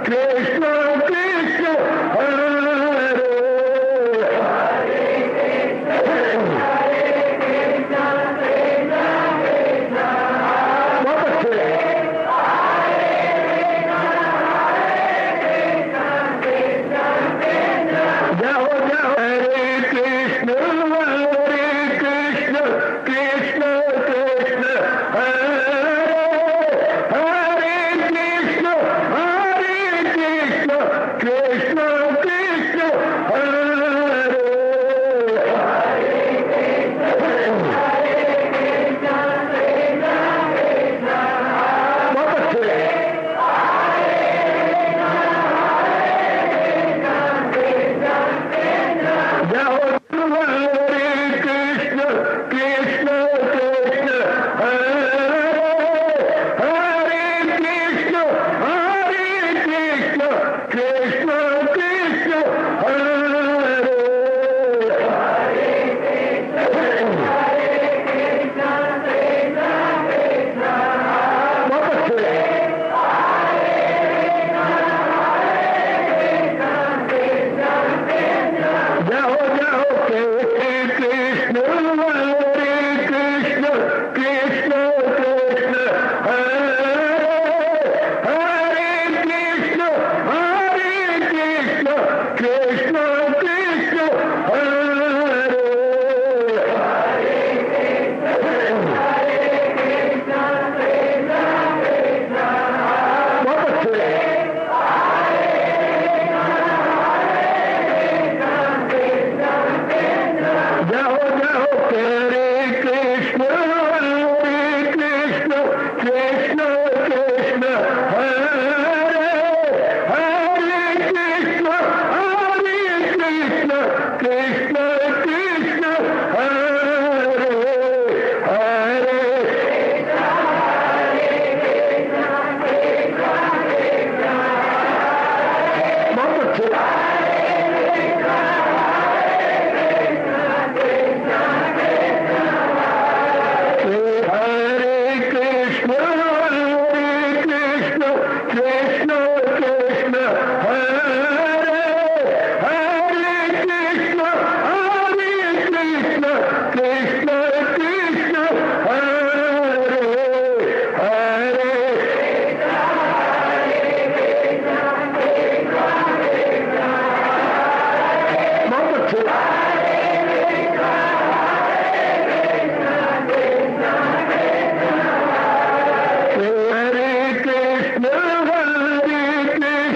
कृष्ण कृष्ण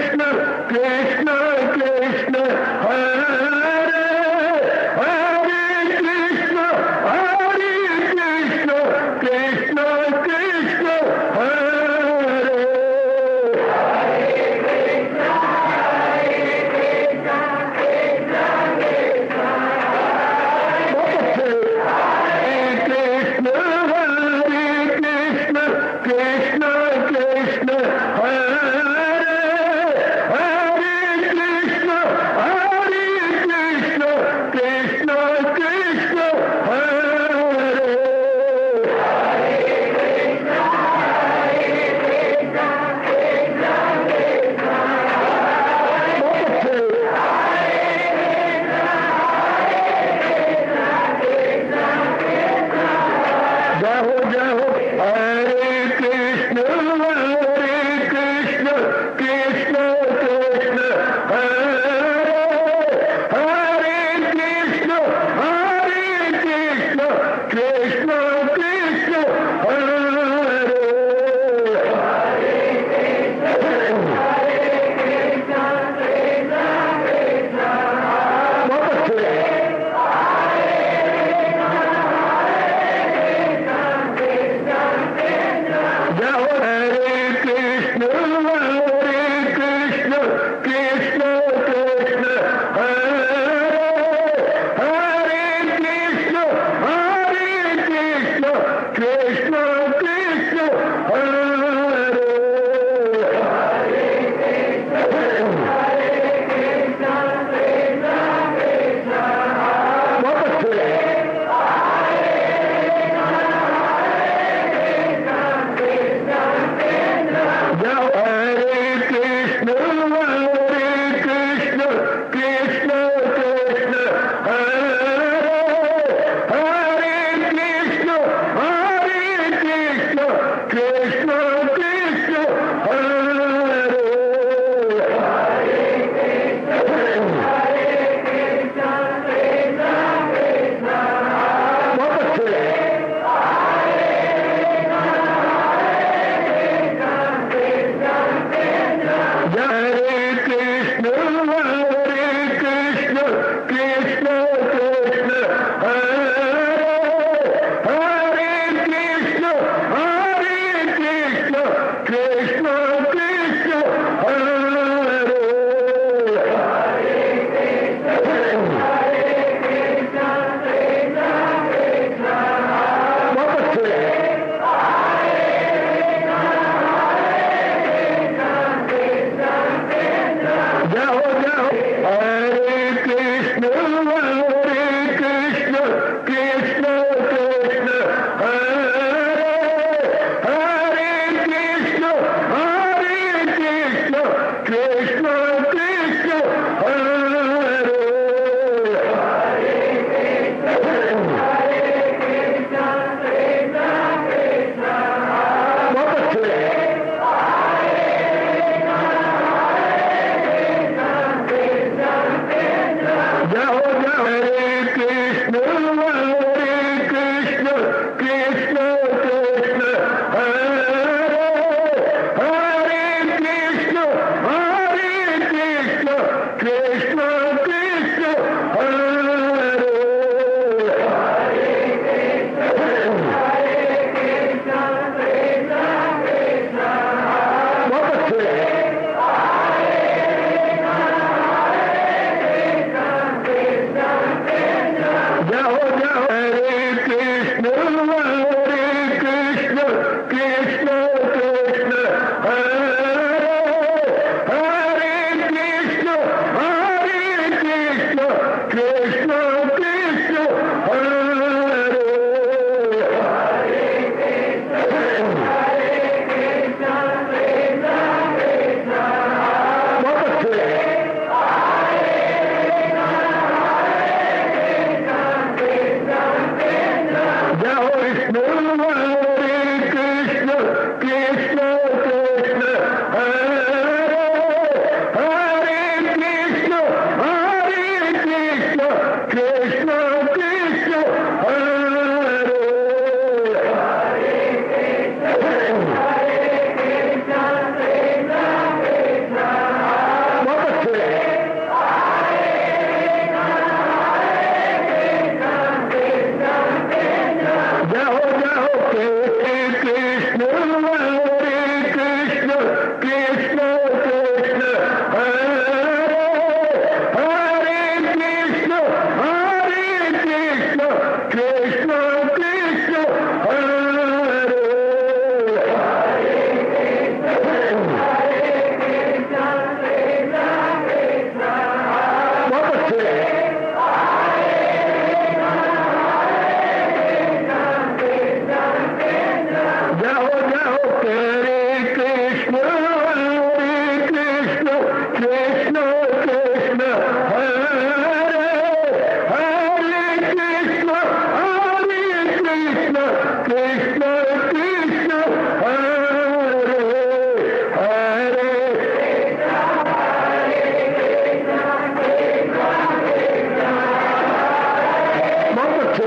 हरे कृष्ण कृष्ण हरे बहुत अच्छे जाओ जाओ हरे कृष्ण कृष्ण कृष्ण कृष्ण हरे हरे कृष्ण कृष्ण कृष्ण हरे बहुत अच्छे जाओ जाओ हरे कृष्ण कृष्ण कृष्ण कृष्ण हरे हरे कृष्ण कृष्ण कृष्ण हरे बहुत अच्छे जाओ विष्णु हरे कृष्ण कृष्ण कृष्ण हरे हरे कृष्ण कृष्ण कृष्ण हरे बहुत अच्छे जाओ जाओ कृष्ण हरे कृष्ण कृष्ण कृष्ण हरे हरे कृष्ण कृष्ण कृष्ण हरे बहुत अच्छे जाओ जाओ हरे कृष्ण कृष्ण कृष्ण हरे हरे कृष्ण कृष्ण हरे हरे बहुत अच्छे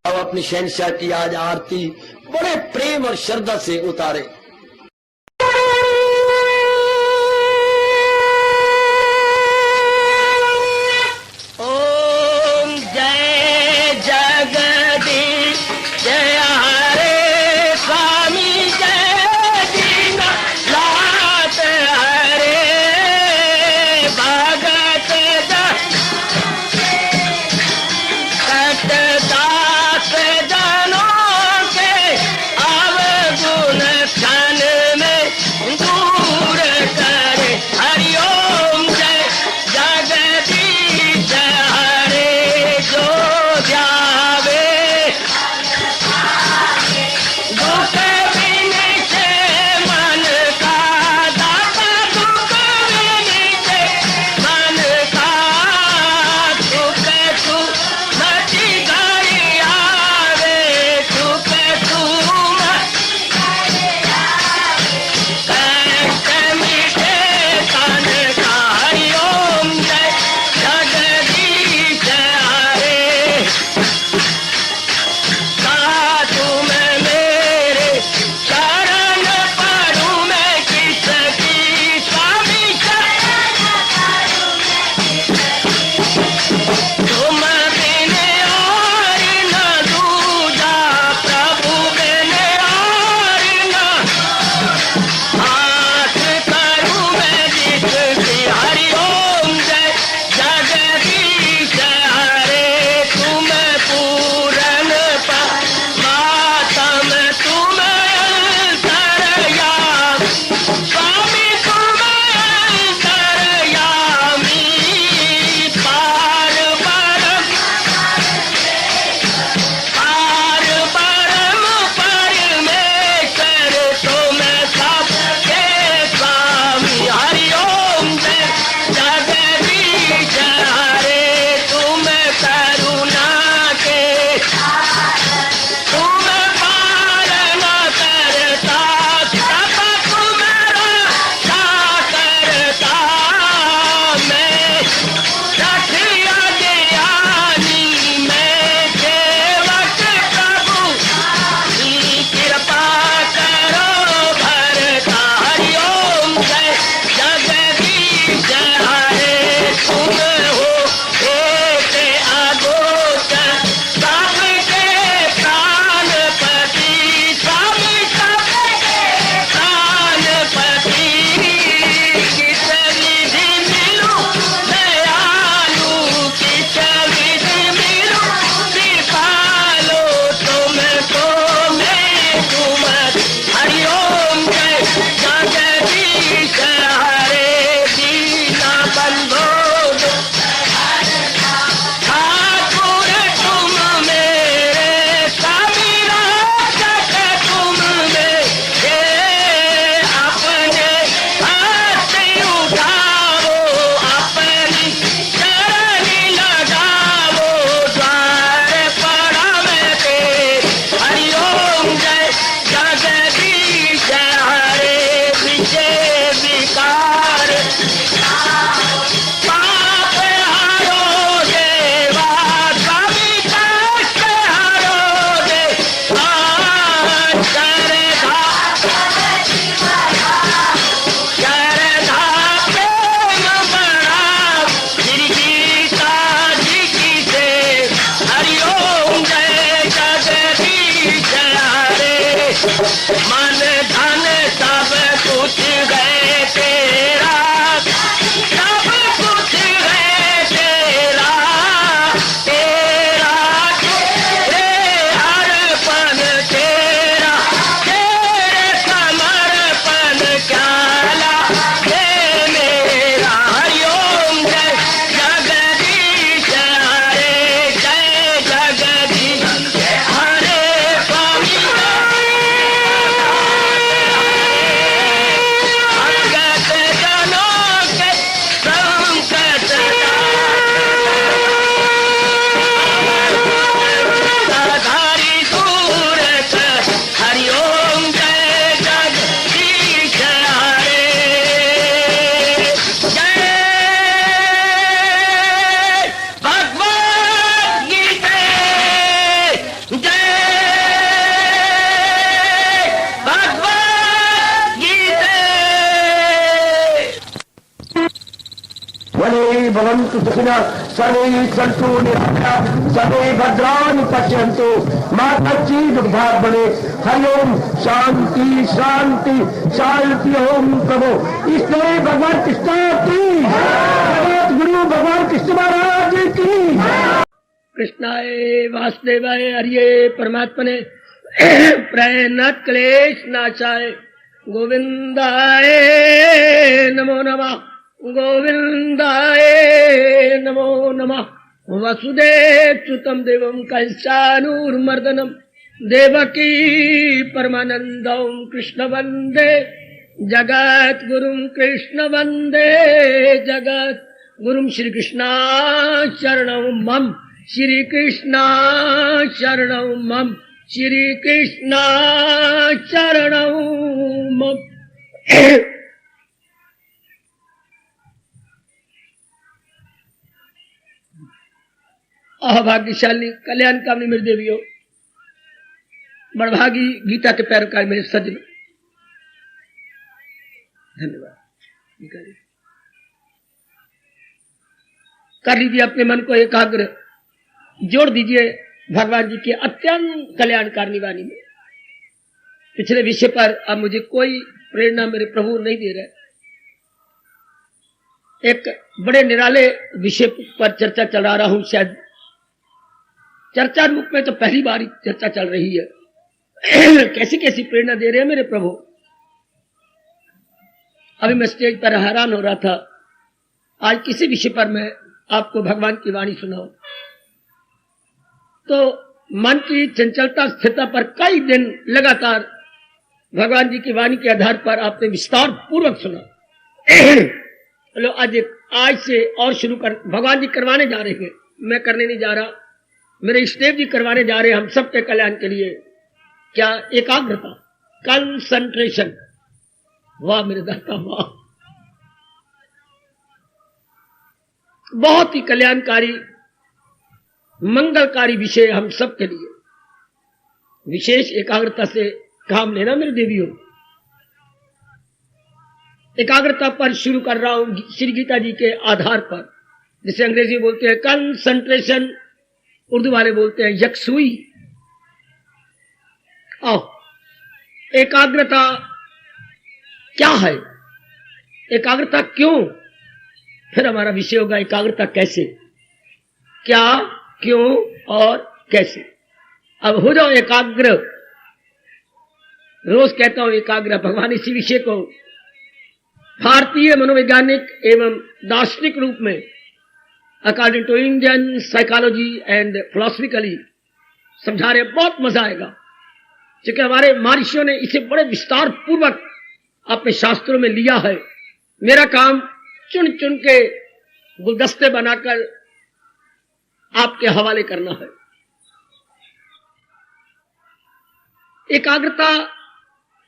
अब अपनी शहनशाह की आज आरती बड़े प्रेम और श्रद्धा से उतारे। ओम जय जगदीश जय हरे स्वामी जय दीना लात हरे भगत दास जनों के अवगुण भवन्तु सुखिनः सर्वे सन्तु निरामयाः सर्वे भद्राणि पश्यन्तु मा कश्चित् दुर्भाग्यं भवेत्। हरि ओम शांति शांति शांति। ओम प्रभु इसलिए भगवान कृष्ण की जगत गुरु भगवान कृष्ण महाराज की। कृष्णाय वासुदेवाय हरिये परमात्मने प्रणत क्लेश नाशाय गोविंदाय नमो नमः गोविंदाय नमो नमः। वसुदेवसुतं देवं कंसानुर्मर्दनं देवकी परमानन्दं कृष्ण वन्दे जगद्गुरुं कृष्ण वन्दे जगद्गुरुं। श्री कृष्णा शरणं मम श्री कृष्णा शरणं मम श्री कृष्णा शरणं मम। अभाग्यशाली कल्याण कामनी मेरी देवियों, बड़भागी गीता के पैरोकार मेरे सज्जन, धन्यवाद। कर लीजिए अपने मन को एकाग्र, जोड़ दीजिए भगवान जी के अत्यंत कल्याणकारिणी वाणी में। पिछले विषय पर अब मुझे कोई प्रेरणा मेरे प्रभु नहीं दे रहे। एक बड़े निराले विषय पर चर्चा चला रहा हूं, शायद चर्चा रूप में तो पहली बार चर्चा चल रही है। कैसी कैसी प्रेरणा दे रहे हैं मेरे प्रभु। अभी मैं स्टेज पर हैरान हो रहा था, आज किसी विषय पर मैं आपको भगवान की वाणी सुनाऊं तो मन की चंचलता स्थिरता पर कई दिन लगातार भगवान जी की वाणी के आधार पर आपने विस्तार पूर्वक सुना। चलो आज से और शुरू कर, भगवान जी करवाने जा रहे हैं, मैं करने नहीं जा रहा, मेरे इष्टदेव जी करवाने जा रहे हैं हम सबके कल्याण के लिए। क्या एकाग्रता, कंसंट्रेशन। वाह मेरे दाता वाह, बहुत ही कल्याणकारी मंगलकारी विषय हम सबके लिए। विशेष एकाग्रता से काम लेना मेरे देवियों। एकाग्रता पर शुरू कर रहा हूं श्री गीता जी के आधार पर, जिसे अंग्रेजी में बोलते हैं कंसंट्रेशन, उर्दू वाले बोलते हैं यकसुई। एकाग्रता क्या है, एकाग्रता क्यों, फिर हमारा विषय होगा एकाग्रता कैसे, क्या, क्यों और कैसे। अब हो जाओ एकाग्र, रोज कहता हूं एकाग्र। भगवान इसी विषय को भारतीय मनोवैज्ञानिक एवं दार्शनिक रूप में according to Indian psychology and philosophically समझा रहे। बहुत मजा आएगा क्योंकि हमारे महर्षियों ने इसे बड़े विस्तार पूर्वक अपने शास्त्रों में लिया है। मेरा काम चुन चुन के गुलदस्ते बनाकर आपके हवाले करना है। एकाग्रता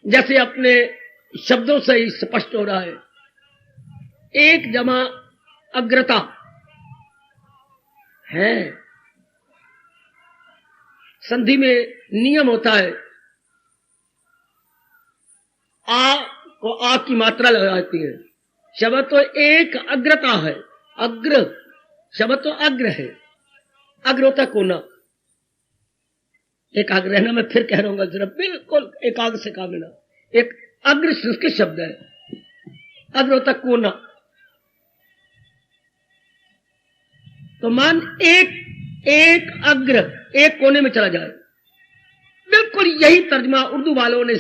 जैसे अपने शब्दों से ही स्पष्ट हो रहा है, एक जमा अग्रता है। संधि में नियम होता है, आ को आ की मात्रा लगाती है। शब्द तो एक अग्रता है, अग्र शब्द तो अग्र है, अग्र होता कोना। एकाग्र रहना, मैं फिर कह रहा हूं जरा, बिल्कुल एकाग्र से काम लेना। एक अग्र संस्कृत शब्द है, अग्र होता कोना। तो मान एक अग्र एक कोने में चला जाए, बिल्कुल यही तर्जमा उर्दू वालों ने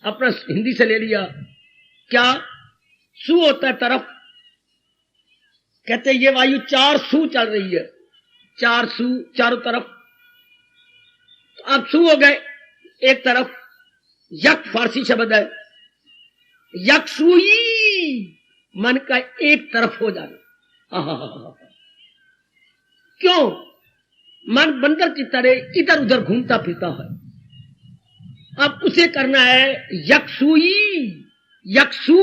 अपना हिंदी से ले लिया। क्या सू होता है तरफ, कहते ये वायु 4 सू चल रही है, 4 सू चारों तरफ। तो अब सू हो गए एक तरफ, यक फारसी शब्द है, यक सुई मन का एक तरफ हो जाना। क्यों? मन बंदर की तरह इधर उधर घूमता फिरता है। अब उसे करना है यकसुई, यकसु,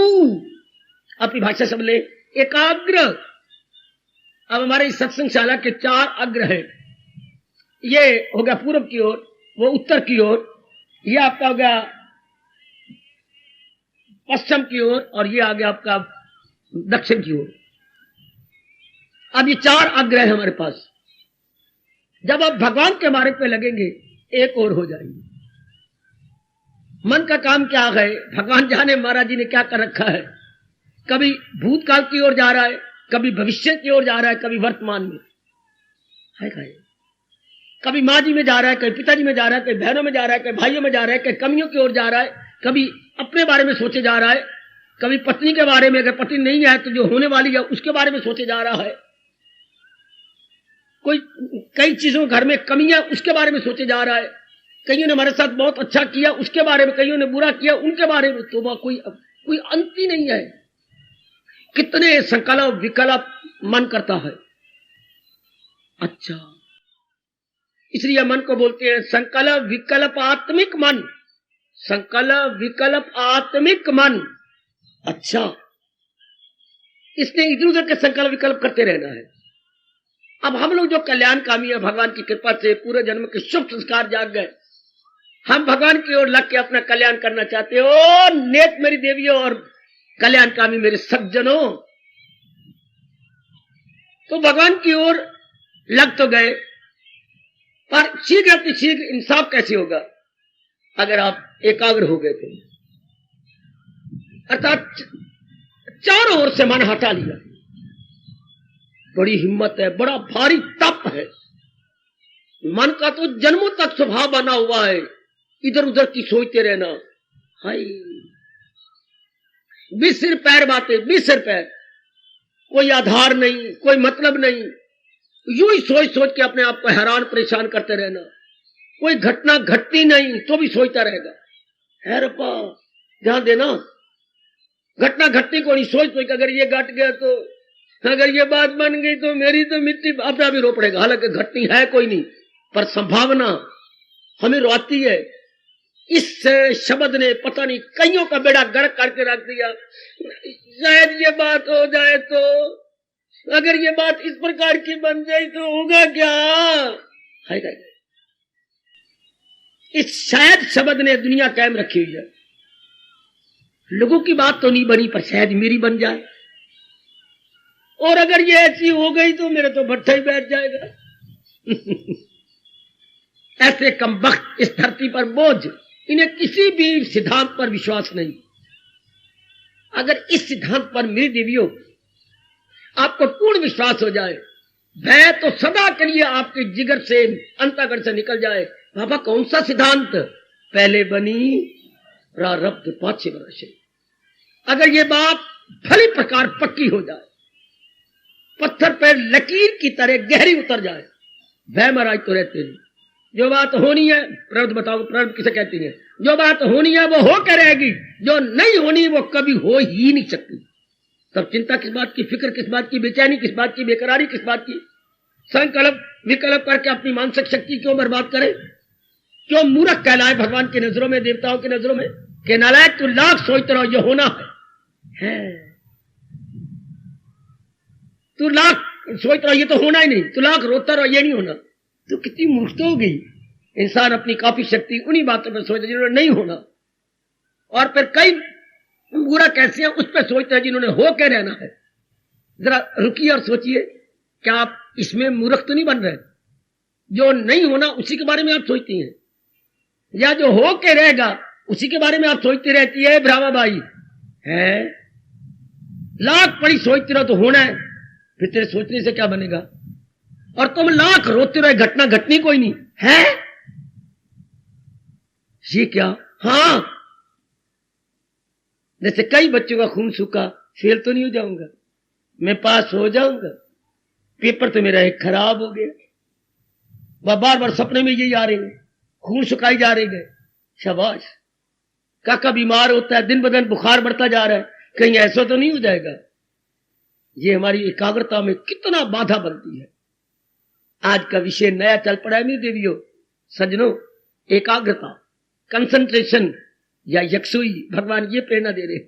अपनी भाषा समझ ले, एकाग्र। अब हमारे सत्संगशाला के 4 अग्र हैं। ये हो गया पूर्व की ओर, वो उत्तर की ओर, ये आपका हो गया पश्चिम की ओर, और ये आ गया आपका दक्षिण की ओर। अब ये 4 आग्रह है हमारे पास। जब आप भगवान के मार्ग पे लगेंगे एक और हो जाएंगे। मन का काम क्या है, भगवान जाने महाराज जी ने क्या कर रखा है। कभी भूतकाल की ओर जा रहा है, कभी भविष्य की ओर जा रहा है, कभी वर्तमान में है। कभी माँ जी में जा रहा है, कभी पिताजी में जा रहा है, कभी बहनों में जा रहा है, कभी भाइयों में जा रहा है, कभी कमियों की ओर जा रहा है, कभी अपने बारे में सोचे जा रहा है, कभी पत्नी के बारे में, अगर पत्नी नहीं है तो जो होने वाली है उसके बारे में सोचे जा रहा है। कोई कई चीजों घर में कमियां उसके बारे में सोचे जा रहा है। कईयों ने हमारे साथ बहुत अच्छा किया उसके बारे में, कईयों ने बुरा किया उनके बारे में। तो वह कोई अंत ही नहीं है। कितने संकल्प विकल्प मन करता है। अच्छा, इसलिए मन को बोलते हैं संकल्प विकल्प आत्मिक मन। संकल्प विकल्प आत्मिक मन। अच्छा, इसने इधर उधर के संकल्प विकल्प करते रहना है। अब हम लोग जो कल्याणकामी है, भगवान की कृपा से पूरे जन्म के शुभ संस्कार जाग गए, हम भगवान की ओर लग के अपना कल्याण करना चाहते हो। नेक मेरी देवियों और कल्याणकामी मेरे सज्जनों, तो भगवान की ओर लग तो गए, पर शीघ्र अतिशीघ्र इंसाफ कैसे होगा अगर आप एकाग्र हो गए थे, अर्थात चारों ओर से मन हटा लिया। बड़ी हिम्मत है, बड़ा भारी तप है। मन का तो जन्मों तक स्वभाव बना हुआ है इधर उधर की सोचते रहना। हाय, बीस सिर पैर बातें, 20 सिर पैर, कोई आधार नहीं, कोई मतलब नहीं, यूं ही सोच सोच के अपने आप को हैरान परेशान करते रहना। कोई घटना घटती नहीं तो भी सोचता रहेगा। है रब्बा, ध्यान देना, घटना घटती को नहीं, सोच सोच अगर ये घट गया तो, अगर ये बात बन गई तो मेरी तो मिट्टी अपना भी रो पड़ेगा। हालांकि घटनी है कोई नहीं, पर संभावना हमें रोती है। इस शब्द ने पता नहीं कईयों का बेड़ा गर्क करके रख दिया। शायद ये बात हो जाए तो, अगर ये बात इस प्रकार की बन जाए तो होगा क्या है। इस शायद शब्द ने दुनिया कायम रखी हुई है। लोगों की बात तो नहीं बनी, पर शायद मेरी बन जाए, और अगर ये ऐसी हो गई तो मेरा तो भट्ठा ही बैठ जाएगा। ऐसे कमबख्त इस धरती पर बोझ, इन्हें किसी भी सिद्धांत पर विश्वास नहीं। अगर इस सिद्धांत पर मेरी देवियों आपको पूर्ण विश्वास हो जाए, भय तो सदा के लिए आपके जिगर से अंतःकरण से निकल जाए। बाबा कौन सा सिद्धांत? पहले बनी प्रारब्ध पाछे वर्षे। अगर ये बात भली प्रकार पक्की हो जाए, पत्थर पर लकीर की तरह गहरी उतर जाए, भय महाराज तो रहते नहीं। जो बात होनी है, प्रारब्ध बताओ, प्रारब्ध किसे कहती है? जो बात होनी है वो हो के रहेगी, जो नहीं होनी वो कभी हो ही नहीं सकती। तब चिंता किस बात की, फिक्र किस बात की, बेचैनी किस बात की, बेकरारी किस बात की? संकल्प विकल्प करके अपनी मानसिक शक्ति क्यों बर्बाद करे? क्यों मूर्ख कहलाए भगवान की नजरों में, देवताओं की नजरों में? कि नालायक तू लाख सोचते रहो ये होना है। तू लाख सोच रहा ये तो होना ही नहीं, तू लाख रोता रहो ये नहीं होना। तो कितनी मूर्खता हो गई। इंसान अपनी काफी शक्ति उन्हीं बातों पर सोचता जिन्होंने नहीं होना, और फिर कई बुरा कैसे हैं उस पर सोचते हैं जिन्होंने हो के रहना है। जरा रुकिए और सोचिए, क्या आप इसमें मूर्ख तो नहीं बन रहे? जो नहीं होना उसी के बारे में आप सोचती हैं, या जो हो के रहेगा उसी के बारे में आप सोचती रहती है। ब्राह्मण भाई है, लाख पड़ी सोचती रहो तो होना है, फिर तेरे सोचने से क्या बनेगा? और तुम लाख रोते रहे, घटना घटनी कोई नहीं है। ये क्या? हाँ, जैसे कई बच्चों का खून सूखा, फेल तो नहीं हो जाऊंगा, मैं पास हो जाऊंगा, पेपर तो मेरा एक खराब हो गया। वह बार बार सपने में यही आ रही है, खून सुखाई जा रही है। शाबाश। काका बीमार होता है, दिन ब दिन बुखार बढ़ता जा रहा है, कहीं ऐसा तो नहीं हो जाएगा? ये हमारी एकाग्रता में कितना बाधा बनती है। आज का विषय नया चल पड़ा है मेरी देवियों सज्जनों, एकाग्रता, कंसंट्रेशन या यकसुई। भगवान ये प्रेरणा दे रहे,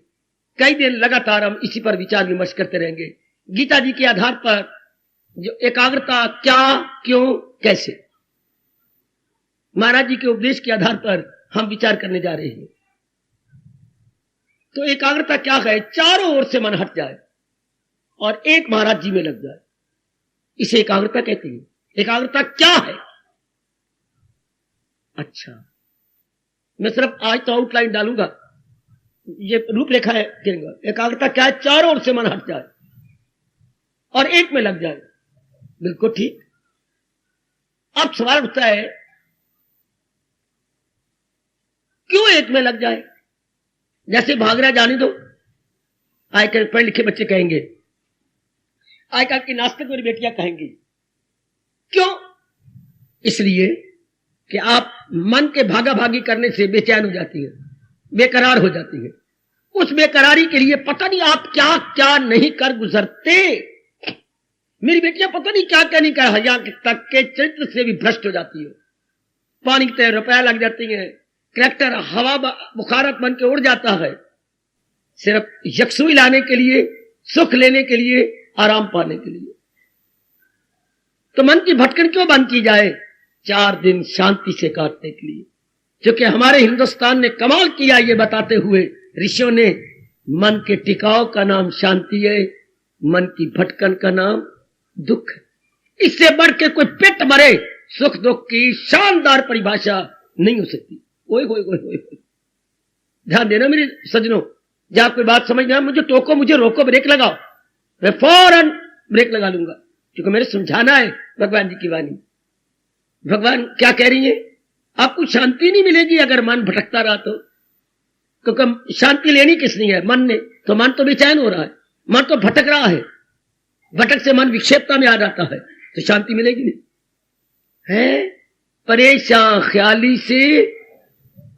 कई दिन लगातार हम इसी पर विचार विमर्श करते रहेंगे। गीता जी के आधार पर जो एकाग्रता क्या, क्यों, कैसे, महाराज जी के उपदेश के आधार पर हम विचार करने जा रहे हैं। तो एकाग्रता क्या है? चारों ओर से मन हट जाए और एक महाराज जी में लग जाए। इसे एकाग्रता कहती है। एकाग्रता क्या है? अच्छा, मैं सिर्फ आज तो आउटलाइन डालूंगा, ये रूपरेखा है। एकाग्रता क्या है? चारों ओर से मन हट जाए और एक में लग जाए। बिल्कुल ठीक। अब सवाल उठता है, क्यों एक में लग जाए? जैसे भाग रहा जाने दो। आजकल पढ़े लिखे बच्चे कहेंगे, आजकल की नास्तिक मेरी बेटियां कहेंगी। क्यों? इसलिए कि आप मन के भागा भागी करने से बेचैन हो जाती है, बेकरार हो जाती है। उस बेकरारी के लिए पता नहीं आप क्या क्या नहीं कर गुजरते। मेरी बेटियां पता नहीं क्या क्या नहीं कर, यहाँ तक के चरित्र से भी भ्रष्ट हो जाती है। पानी की तरह रुपया लग जाती है, करैक्टर हवा बुखारत बन के उड़ जाता है, सिर्फ यकसुई लाने के लिए, सुख लेने के लिए, आराम पाने के लिए। तो मन की भटकन क्यों बंद की जाए? 4 दिन शांति से काटने के लिए। क्योंकि हमारे हिंदुस्तान ने कमाल किया ये बताते हुए ऋषियों ने, मन के टिकाव का नाम शांति है, मन की भटकन का नाम दुख है। इससे बढ़ के कोई पेट मरे सुख दुख की शानदार परिभाषा नहीं हो सकती। ओए होए होए होए, ध्यान देना मेरे सज्जनों, जब कोई बात समझ में आए मुझे टोको, मुझे रोको, ब्रेक लगाओ, मैं फौरन ब्रेक लगा लूंगा, क्योंकि मेरे समझाना है भगवान जी की वाणी। भगवान क्या कह रही है? आपको शांति नहीं मिलेगी अगर मन भटकता रहा तो। क्योंकि शांति लेनी किसने है? मन ने। तो मन तो बेचैन हो रहा है, मन तो भटक रहा है, भटक से मन विक्षेपता में आ जाता है, तो शांति मिलेगी नहीं। है परेशान ख्याली से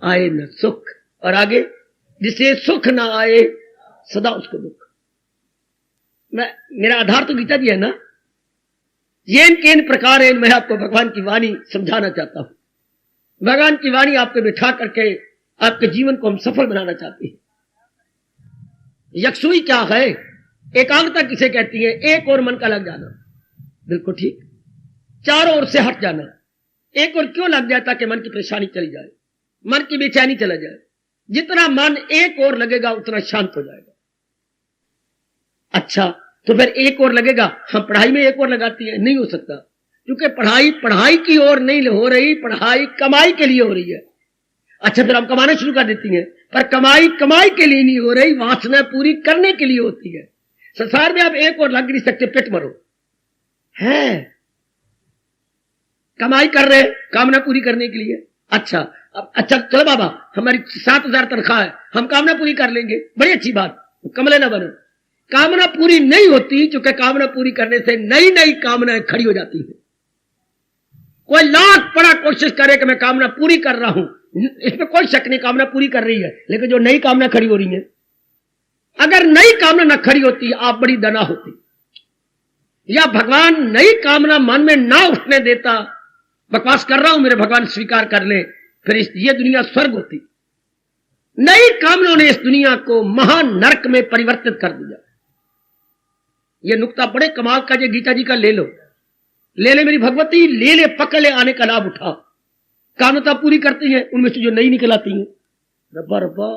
आए न सुख, और आगे जिसे सुख ना आए सदा उसको दुख। मेरा आधार तो गीता जी है ना। येन केन प्रकार है, मैं आपको भगवान की वाणी समझाना चाहता हूं। भगवान की वाणी आपको बिठा करके आपके जीवन को हम सफल बनाना चाहते हैं। यकसुई क्या है? एकाग्रता किसे कहती है? एक और मन का लग जाना। बिल्कुल ठीक। चारों ओर से हट जाना। एक और क्यों लग जाए? ताकि मन की परेशानी चली जाए, मन की बेचैनी चला जाए। जितना मन एक और लगेगा उतना शांत हो जाएगा। अच्छा, तो फिर एक और लगेगा, हम पढ़ाई में एक और लगाती है, नहीं हो सकता, क्योंकि पढ़ाई पढ़ाई की ओर नहीं हो रही, पढ़ाई कमाई के लिए हो रही है। अच्छा, फिर हम कमाना शुरू कर देती हैं, पर कमाई कमाई के लिए नहीं हो रही, वासना पूरी करने के लिए होती है। संसार में आप एक और लग नहीं सकते, पेट मरो है। कमाई कर रहे कामना पूरी करने के लिए। अच्छा, अब अच्छा चलो बाबा, हमारी 7,000 तनख्वाह है, हम कामना पूरी कर लेंगे, बड़ी अच्छी बात, कमले ना बनो। कामना पूरी नहीं होती, क्योंकि कामना पूरी करने से नई नई कामनाएं खड़ी हो जाती हैं। कोई लाख बड़ा कोशिश करे कि मैं कामना पूरी कर रहा हूं, इसमें कोई शक नहीं, कामना पूरी कर रही है, लेकिन जो नई कामना खड़ी हो रही है, अगर नई कामना न खड़ी होती आप बड़ी दना होती, या भगवान नई कामना मन में ना उठने देता, बकवास कर रहा हूं मेरे भगवान स्वीकार कर ले, फिर ये दुनिया स्वर्ग होती। नई कामनाओं ने इस दुनिया को महान नरक में परिवर्तित कर दिया। ये नुक्ता बड़े कमाल का, ये गीता जी का ले लो, ले ले मेरी भगवती, ले ले, पकड़ ले, आने का लाभ उठा। कामना पूरी करती है, उनमें से जो नई निकल आती है, रब्बा रब्बा,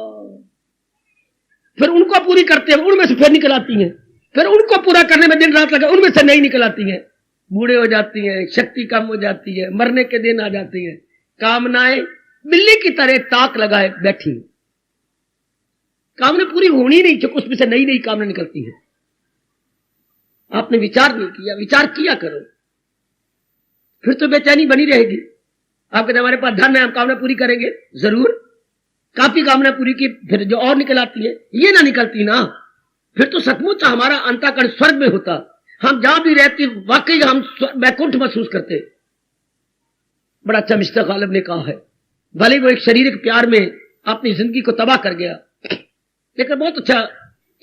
फिर उनको पूरी करते हैं, उनमें से फिर निकल आती हैं, फिर उनको पूरा करने में दिन रात लगा, उनमें से नई निकल आती हैं। बूढ़े हो जाती हैं, शक्ति कम हो जाती है, मरने के दिन आ जाती है, कामनाएं बिल्ली की तरह ताक लगाए बैठी, कामना पूरी होनी नहीं, जो उसमें से नई नई कामना निकलती है। आपने विचार नहीं किया, विचार किया करो, फिर तो बेचैनी बनी रहेगी। आप कहते हमारे पास धन है, हम कामना पूरी करेंगे, जरूर, काफी कामना पूरी की, फिर जो और निकल आती है ये ना निकलती ना, फिर तो सचमुच हमारा अंतःकरण स्वर्ग में होता। हम जहां भी रहती वाकई हम वैकुंठ महसूस करते। बड़ा अच्छा मिस्टर गालिब ने कहा है, भले वो एक शारीरिक प्यार में अपनी जिंदगी को तबाह कर गया, लेकिन बहुत अच्छा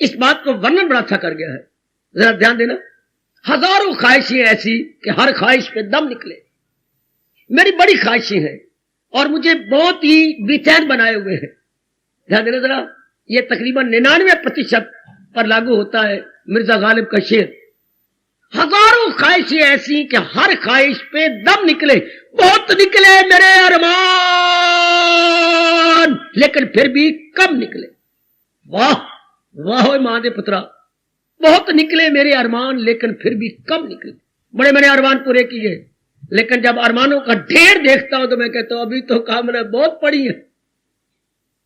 इस बात को वर्णन बड़ा अच्छा कर गया है। जरा ध्यान देना, हजारों ख्वाहिशें ऐसी कि हर ख्वाहिश पे दम निकले। मेरी बड़ी ख्वाहिशें हैं और मुझे बहुत ही बेचैन बनाए हुए हैं। ध्यान देना जरा, ये तकरीबन 99% पर लागू होता है मिर्जा गालिब का शेर। हजारों ख्वाहिशें ऐसी कि हर ख्वाहिश पे दम निकले, बहुत निकले मेरे अरमान, लेकिन फिर भी कम निकले। वाह वाह मां दे पुत्रा, बहुत निकले मेरे अरमान, लेकिन फिर भी कम निकले। बड़े मैंने अरमान पूरे किए, लेकिन जब अरमानों का ढेर देखता हूं तो मैं कहता हूं अभी तो कामना बहुत पड़ी है।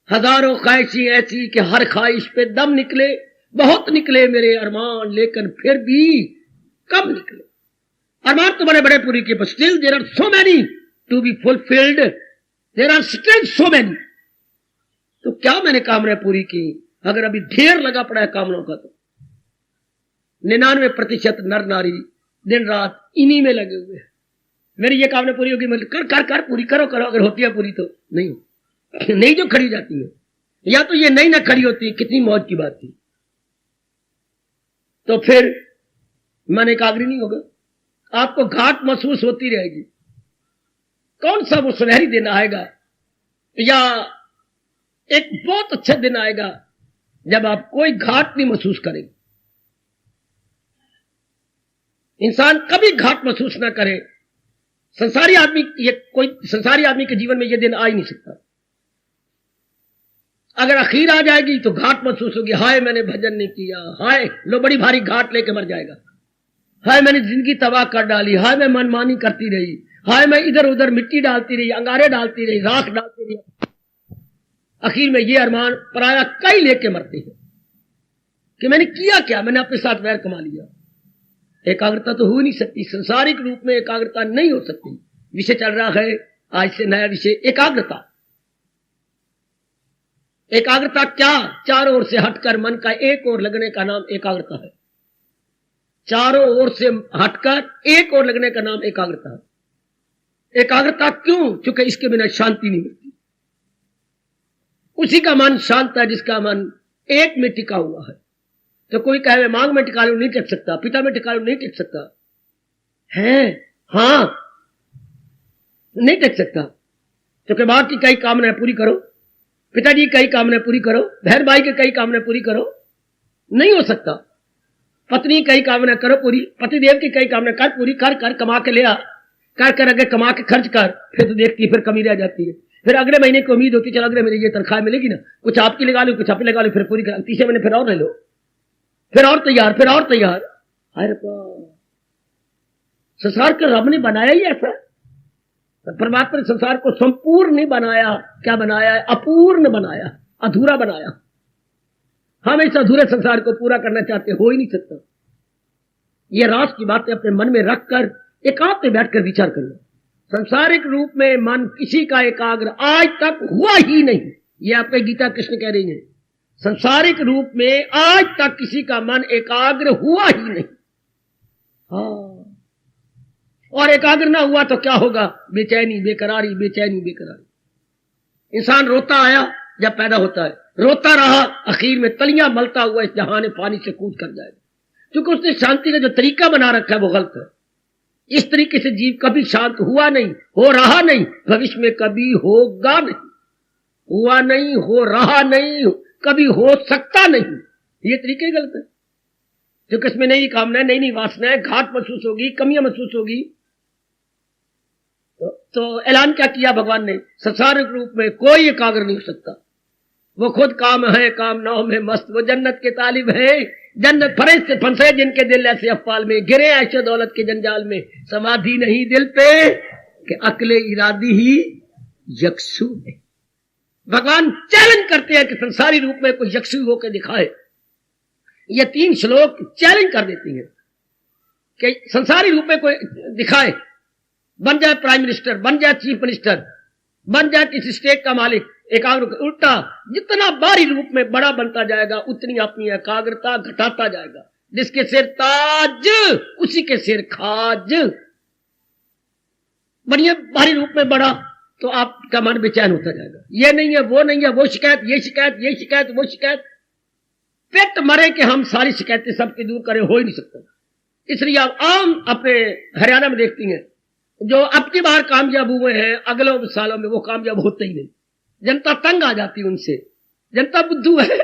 हजारों ख्वाहिशें ऐसी कि हर ख्वाहिश पे दम निकले, बहुत निकले मेरे अरमान, लेकिन फिर भी कम निकले। अरमान तो मैंने बड़े पूरी किए, but still there are so many to be fulfilled, there are still so many। तो क्या मैंने कामना पूरी की अगर अभी ढेर लगा पड़ा है कामनों का? तो 99% नर नारी दिन रात इन्हीं में लगे हुए हैं। मेरी ये कामना पूरी होगी, मतलब कर कर कर पूरी करो करो, अगर होती है पूरी तो नहीं जो खड़ी जाती है, या तो ये नहीं ना खड़ी होती, कितनी मौज की बात थी। तो फिर मन एकाग्र नहीं होगा, आपको घाट महसूस होती रहेगी। कौन सा वो सुनहरी दिन आएगा या एक बहुत अच्छा दिन आएगा जब आप कोई घाट नहीं महसूस करेंगे। इंसान कभी घाट महसूस ना करे, संसारी आदमी के जीवन में यह दिन आ ही नहीं सकता। अगर आखिर आ जाएगी तो घाट महसूस होगी, हाय मैंने भजन नहीं किया, हाय लो बड़ी भारी घाट लेके मर जाएगा, हाय मैंने जिंदगी तबाह कर डाली, हाय मैं मनमानी करती रही, हाय मैं इधर उधर मिट्टी डालती रही, अंगारे डालती रही, राख डालती रही। आखिर में ये अरमान पराया कई लेके मरते हैं कि मैंने किया क्या, मैंने अपने साथ वैर कमा लिया। एकाग्रता तो हो नहीं सकती, संसारिक रूप में एकाग्रता नहीं हो सकती। विषय चल रहा है आज से नया विषय, एकाग्रता। एकाग्रता क्या? चारों ओर से हटकर मन का एक ओर लगने का नाम एकाग्रता है। चारों ओर से हटकर एक ओर लगने का नाम एकाग्रता है। एकाग्रता क्यों? क्योंकि इसके बिना शांति नहीं मिलती। उसी का मन शांत है जिसका मन एक में टिका हुआ है। तो कोई कहे मांग में टिका लो नहीं टिक सकता, पिता में टिका लो नहीं टिक सकता है, हां नहीं टिक सकता। क्योंकि मां की कई कामनाएं पूरी करो, पिताजी कई कामनाएं पूरी करो, बहन भाई के कई कामनाएं पूरी करो, नहीं हो सकता। पत्नी कई कामनाएं करो पूरी, पतिदेव की कई कामनाएं कर पूरी, कर कर कमा के ले आ, कर कर अगर कमा के खर्च कर, फिर तो देखती फिर कमी रह जाती है। फिर अगले महीने की उम्मीद होती, चल अगले महीने ये तनख्वाह मिलेगी ना, कुछ आपकी लगा लो, कुछ आपकी लगा लो, फिर पूरी कर, तीसरे महीने फिर और ले लो, फिर और तैयार, फिर और तैयार। अरे संसार के रब ने बनाया ही ऐसा। परमात्मा ने संसार को संपूर्ण नहीं बनाया, क्या बनाया है? अपूर्ण बनाया, अधूरा बनाया। हम इस अधूरे संसार को पूरा करना चाहते, हो ही नहीं सकता। ये राज की बातें अपने मन में रखकर एकांत में बैठकर विचार करना। संसारिक रूप में मन किसी का एकाग्र आज तक हुआ ही नहीं, ये आपके गीता कृष्ण कह रही है। संसारिक रूप में आज तक किसी का मन एकाग्र हुआ ही नहीं। हाँ, और एकाग्र ना हुआ तो क्या होगा? बेचैनी, बेकरारी, बेचैनी, बेकरारी। इंसान रोता आया जब पैदा होता है, रोता रहा, आखिर में तलियां मलता हुआ इस जहान पानी से कूद कर जाएगा, क्योंकि उसने शांति का जो तरीका बना रखा है वो गलत है। इस तरीके से जीव कभी शांत हुआ नहीं, हो रहा नहीं, भविष्य में कभी होगा नहीं। हुआ नहीं, हो रहा नहीं, कभी हो सकता नहीं। ये तरीके गलत है, क्योंकि इसमें नई कामनाएं, नई वासनाएं, घाट महसूस होगी, कमियां महसूस होगी। तो ऐलान क्या किया भगवान ने? संसारिक रूप में कोई एकाग्र नहीं हो सकता। वो खुद काम है, कामनाओं में मस्त, वो जन्नत के तालिब है, जन्नत फरेज से फंसे जिनके दिल ऐसे अफवाल में, गिरे ऐशो दौलत के जंजाल में, समाधि नहीं दिल पे कि अकले इरादी ही यकसू है। भगवान चैलेंज करते हैं कि संसारी रूप में कोई यकसू होकर दिखाए। ये 3 श्लोक चैलेंज कर देती हैं कि संसारी रूप में कोई दिखाए, बन जाए प्राइम मिनिस्टर, बन जाए चीफ मिनिस्टर, बन जाए किसी स्टेट का मालिक, एकाग्र। उल्टा जितना बाहरी रूप में बड़ा बनता जाएगा उतनी अपनी एकाग्रता घटाता जाएगा। जिसके सिर ताज उसी के सिर खाज। बढ़िया बाहरी रूप में बड़ा तो आपका मन बेचैन होता जाएगा, ये नहीं है, वो नहीं है, वो शिकायत, ये शिकायत, ये शिकायत, वो शिकायत। पेट मरे कि हम सारी शिकायतें सबकी दूर करें, हो ही नहीं सकता। इसलिए आप आम अपने हरियाणा में देखती हैं, जो अब की बार कामयाब हुए हैं अगले सालों में वो कामयाब होते ही नहीं। जनता तंग आ जाती है उनसे, जनता बुद्धू है।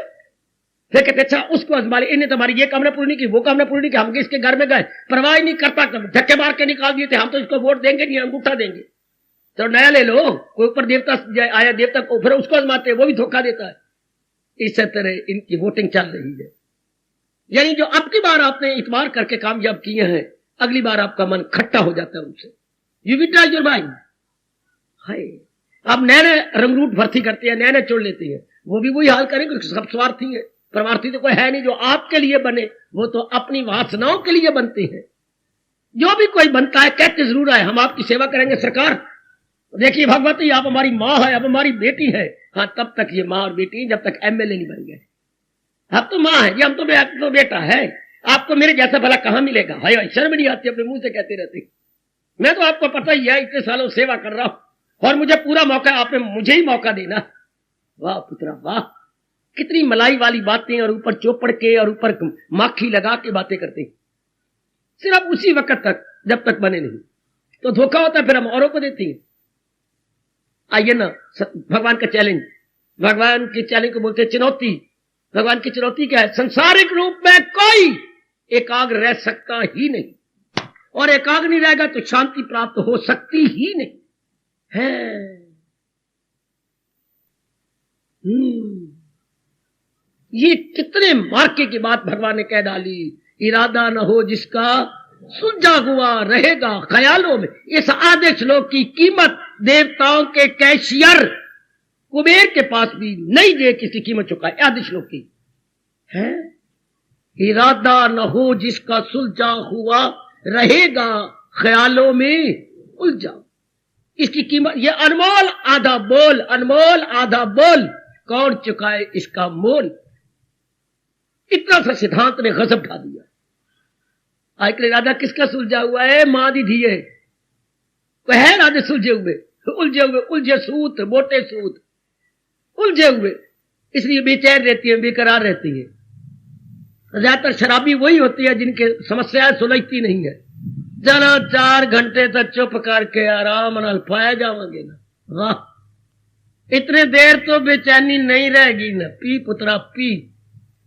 फिर कहते अच्छा उसको आजमा ले, इन्हें तुम्हारी ये कामना पूरी नहीं की, वो कामना पूरी नहीं की, हम इसके घर में गए, परवाह नहीं करता, धक्के मार के निकाल दिए थे, हम तो इसको वोट देंगे नहीं, अंगूठा देंगे। तो नया ले लो, कोई ऊपर देवता आया, देवता को फिर उसको आजमाते, वो भी धोखा देता है। इस तरह इनकी वोटिंग चल रही है। यानी जो अब की बार आपने इतबार करके कामयाब किए हैं, अगली बार आपका मन खट्टा हो जाता है उनसे। You vitrify your mind. Hi, आप नए नए रंगरूट भर्ती करते हैं, नए नए चुन लेते हैं, वो भी वही हाल करेंगे। सब स्वार्थी है, परमार्थी तो कोई है नहीं जो आपके लिए बने, वो तो अपनी वासनाओं के लिए बनते हैं। जो भी कोई बनता है कहते जरूर है हम आपकी सेवा करेंगे सरकार, देखिए भगवती आप हमारी माँ है, अब हमारी बेटी है। हाँ, तब तक ये माँ और बेटी जब तक एमएलए नहीं बन गए। अब तो माँ है जी, हम तो बेटा है। आपको मेरे जैसा भला कहां मिलेगा? हाय, शर्म नहीं आती अपने मुंह से कहते रहते। मैं तो आपको पता ही है, इतने सालों सेवा कर रहा हूं और मुझे पूरा मौका, आपने मुझे ही मौका देना। वाह पुत्रा वाह, कितनी मलाई वाली बातें, और ऊपर चौपड़ के और ऊपर माखी लगा के बातें करते, सिर्फ उसी वक्त तक जब तक बने नहीं तो धोखा होता है, फिर हम औरों को देते हैं। आइए ना, भगवान का चैलेंज, भगवान के चैलेंज को बोलते हैं चुनौती। भगवान की चुनौती क्या है? संसारिक रूप में कोई एकाग्र रह सकता ही नहीं, और एकाग्र नहीं रहेगा तो शांति प्राप्त हो सकती ही नहीं है। ये कितने मार्के की बात भगवान ने कह डाली। इरादा न हो जिसका सुलझा हुआ रहेगा ख्यालों में। इस आधे श्लोक की कीमत देवताओं के कैशियर कुबेर के पास भी नहीं दे किसी कीमत चुकाए। आधे श्लोक की है, इरादा न हो जिसका सुलझा हुआ रहेगा ख्यालों में उलझा। इसकी कीमत, ये अनमोल आधा बोल, अनमोल आधा बोल, कौन चुकाए इसका मोल। इतना सा सिद्धांत ने गजब ढा दिया। आजकल इरादा किसका सुलझा हुआ है? मां दी धी है, वह है इरादे सुलझे हुए, उलझे सूत, मोटे सूत उलझे हुए, इसलिए बेचैन रहती है, बेकरार रहती है। ज्यादातर शराबी वही होती है जिनके समस्याएं सुलझती नहीं है। जरा 4 घंटे तक चुप करके आराम नाल पाया जावांगे ना, वाह, इतने देर तो बेचैनी नहीं रहेगी ना। पी पुत्रा पी।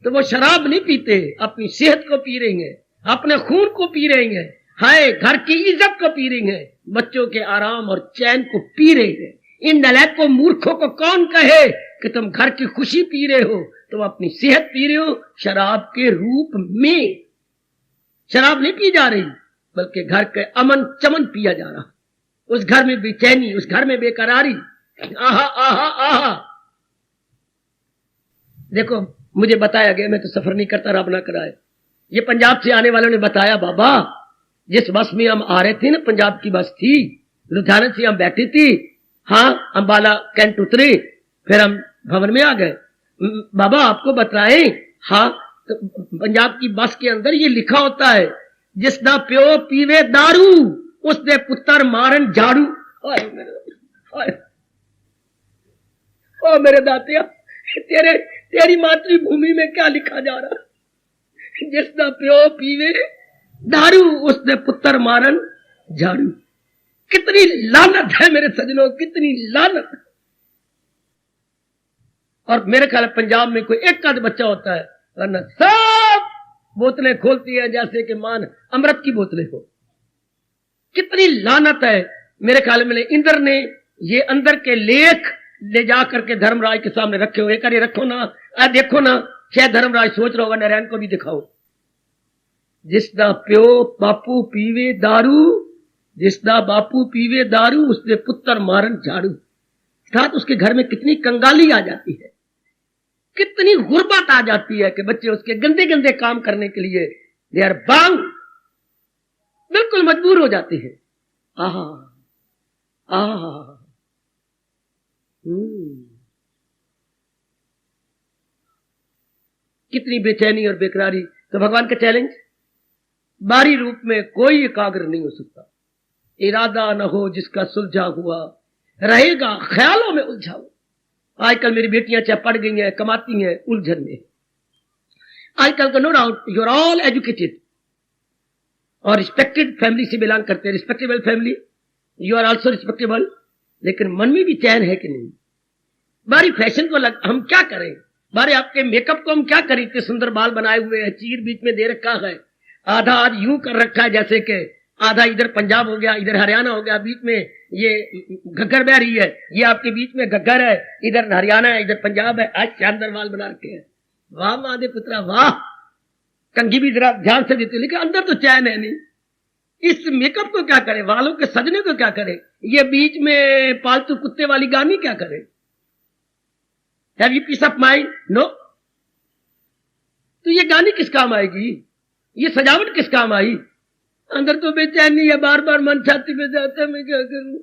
तो वो शराब नहीं पीते, अपनी सेहत को पी रही है, अपने खून को पी रही है, हाय घर की इज्जत को पी रही है, बच्चों के आराम और चैन को पी रही है। इन नलायकों मूर्खों को कौन कहे कि तुम घर की खुशी पी रहे हो? तुम अपनी सेहत पी रहे हो शराब के रूप में। शराब नहीं पी जा रही, बल्कि घर के अमन चमन पिया जा रहा। उस घर में बेचैनी, उस घर में बेकरारी। आहा आहा आहा। देखो, मुझे बताया गया, मैं तो सफर नहीं करता, रब ना कराए। ये पंजाब से आने वालों ने बताया, बाबा जिस बस में हम आ रहे थे ना, पंजाब की बस थी, लुधियाना से हम बैठी थी, हाँ अंबाला कैंट उतरे, फिर हम भवन में आ गए। बाबा आपको बताएं, हाँ तो पंजाब की बस के अंदर ये लिखा होता है, जिसदा प्यो पीवे दारू उसदे पुत्र मारन झाड़ू। ओ मेरे दातिया, तेरी मातृभूमि में क्या लिखा जा रहा? जिसदा प्यो पीवे दारू उसदे पुत्र मारन झाड़ू। कितनी लानत है मेरे सजनों, कितनी लानत। और मेरे ख्याल पंजाब में कोई एक आध बच्चा होता है, वरना सब बोतलें खोलती है जैसे कि मान अमृत की बोतलें हो। कितनी लानत है। मेरे ख्याल में इंद्र ने ये अंदर के लेख ले जाकर के धर्मराज के सामने रखे हो। एक रखो ना, देखो ना, शायद धर्मराज सोच रहा होगा नारायण को भी दिखाओ। जिसदा प्यो बापू पीवे दारू, जिसदा बापू पीवे दारू उसने पुत्र मारन झाड़ू। अर्थात उसके घर में कितनी कंगाली आ जाती है, कितनी गुर्बत आ जाती है कि बच्चे उसके गंदे गंदे काम करने के लिए दे आर बांग, बिल्कुल मजबूर हो जाते हैं। आहा आहा। कितनी बेचैनी और बेकरारी। तो भगवान का चैलेंज, बाहरी रूप में कोई एकाग्र नहीं हो सकता। इरादा न हो जिसका सुलझा हुआ रहेगा ख्यालों में उलझा हुआ। आजकल मेरी बेटियां चाहे पढ़ गई हैं, कमाती हैं, उलझन में। आजकल का no doubt you are all educated और रिस्पेक्टेड फैमिली से बिलोंग करते हैं, respectable family, you are also respectable, लेकिन मन में भी चैन है कि नहीं? बारी फैशन को हम क्या करें, बारे आपके मेकअप को हम क्या करें? इतने सुंदर बाल बनाए हुए हैं, चीर बीच में दे रखा है, आधा आज यूं कर रखा है जैसे कि आधा इधर पंजाब हो गया, इधर हरियाणा हो गया, बीच में ये घग्गर बह रही है, ये आपके बीच में घग्गर है, इधर हरियाणा है, इधर पंजाब है। आज शानदार बाल बना रखे हैं। वाह महादेव पुत्रा वाह। कंघी भी जरा ध्यान से देते, लेकिन अंदर तो चैन है नहीं। इस मेकअप को क्या करे, बालों के सजने को क्या करे, ये बीच में पालतू कुत्ते वाली गानी क्या करे? Have you peace of mind? No. तो ये गानी किस काम आएगी, ये सजावट किस काम आई? अंदर तो बेचैनी है, बार बार मन छाती में जाता है, मैं क्या करूं?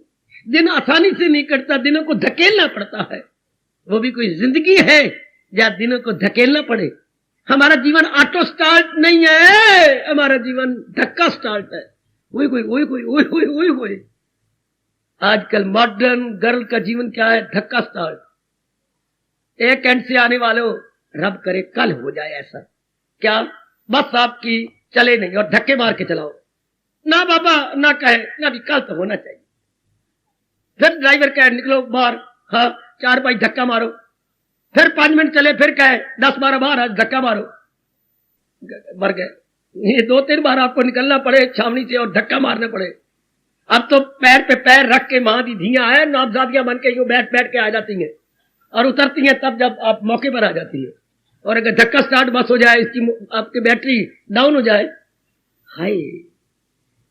दिन आसानी से नहीं कटता, दिनों को धकेलना पड़ता है। वो भी कोई जिंदगी है जहां दिनों को धकेलना पड़े? हमारा जीवन ऑटो स्टार्ट नहीं है, हमारा जीवन धक्का स्टार्ट है। वही कोई वही कोई वही कोई वही कोई आजकल मॉडर्न गर्ल का जीवन क्या है? धक्का स्टार्ट। एक एंड से आने वालों, रब करे कल हो जाए ऐसा। क्या बस आपकी चले नहीं और धक्के मार के चलाओ, ना बाबा ना कहे ना भी कल तो होना चाहिए। फिर ड्राइवर कहे निकलो बाहर, हाँ 4-5 धक्का मारो, फिर 5 मिनट चले, फिर कहे 10-12 बार धक्का मारो, मर गए। ये 2-3 बार आपको निकलना पड़े छावनी से और धक्का मारने पड़े। अब तो पैर पे पैर रख के मां दी धियां है, नौबजादियां बन के यूं बैठ बैठ के आ जाती हैं और उतरती हैं तब जब आप मौके पर आ जाती है। और अगर धक्का स्टार्ट बस हो जाए, इसकी आपकी बैटरी डाउन हो जाए, हाय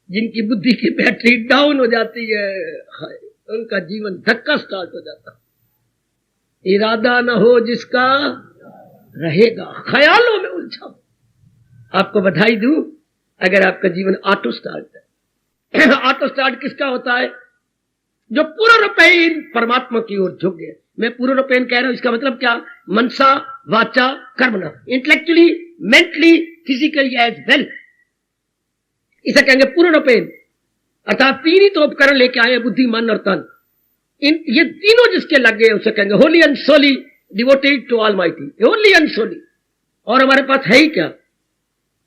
जिनकी बुद्धि की बैटरी डाउन हो जाती है, हाय उनका जीवन धक्का स्टार्ट हो जाता। इरादा न हो जिसका रहेगा ख्यालों में उलझा। आपको बधाई दूं अगर आपका जीवन ऑटो स्टार्ट है। ऑटो स्टार्ट किसका होता है? जो पूर्णरूपेण परमात्मा की ओर झुक गए। मैं पूर्णरूपेण कह रहा हूं, इसका मतलब क्या? मनसा वाचा कर्मणा, intellectually, mentally, physically as well. इसे कहेंगे पूर्णरूपेण। अर्थात 3 ही तो उपकरण लेके आए, बुद्धि मन और तन। ये तीनों जिसके लग गए उसे कहेंगे holy and solely devoted to almighty. Holy and solely. और हमारे पास है ही क्या?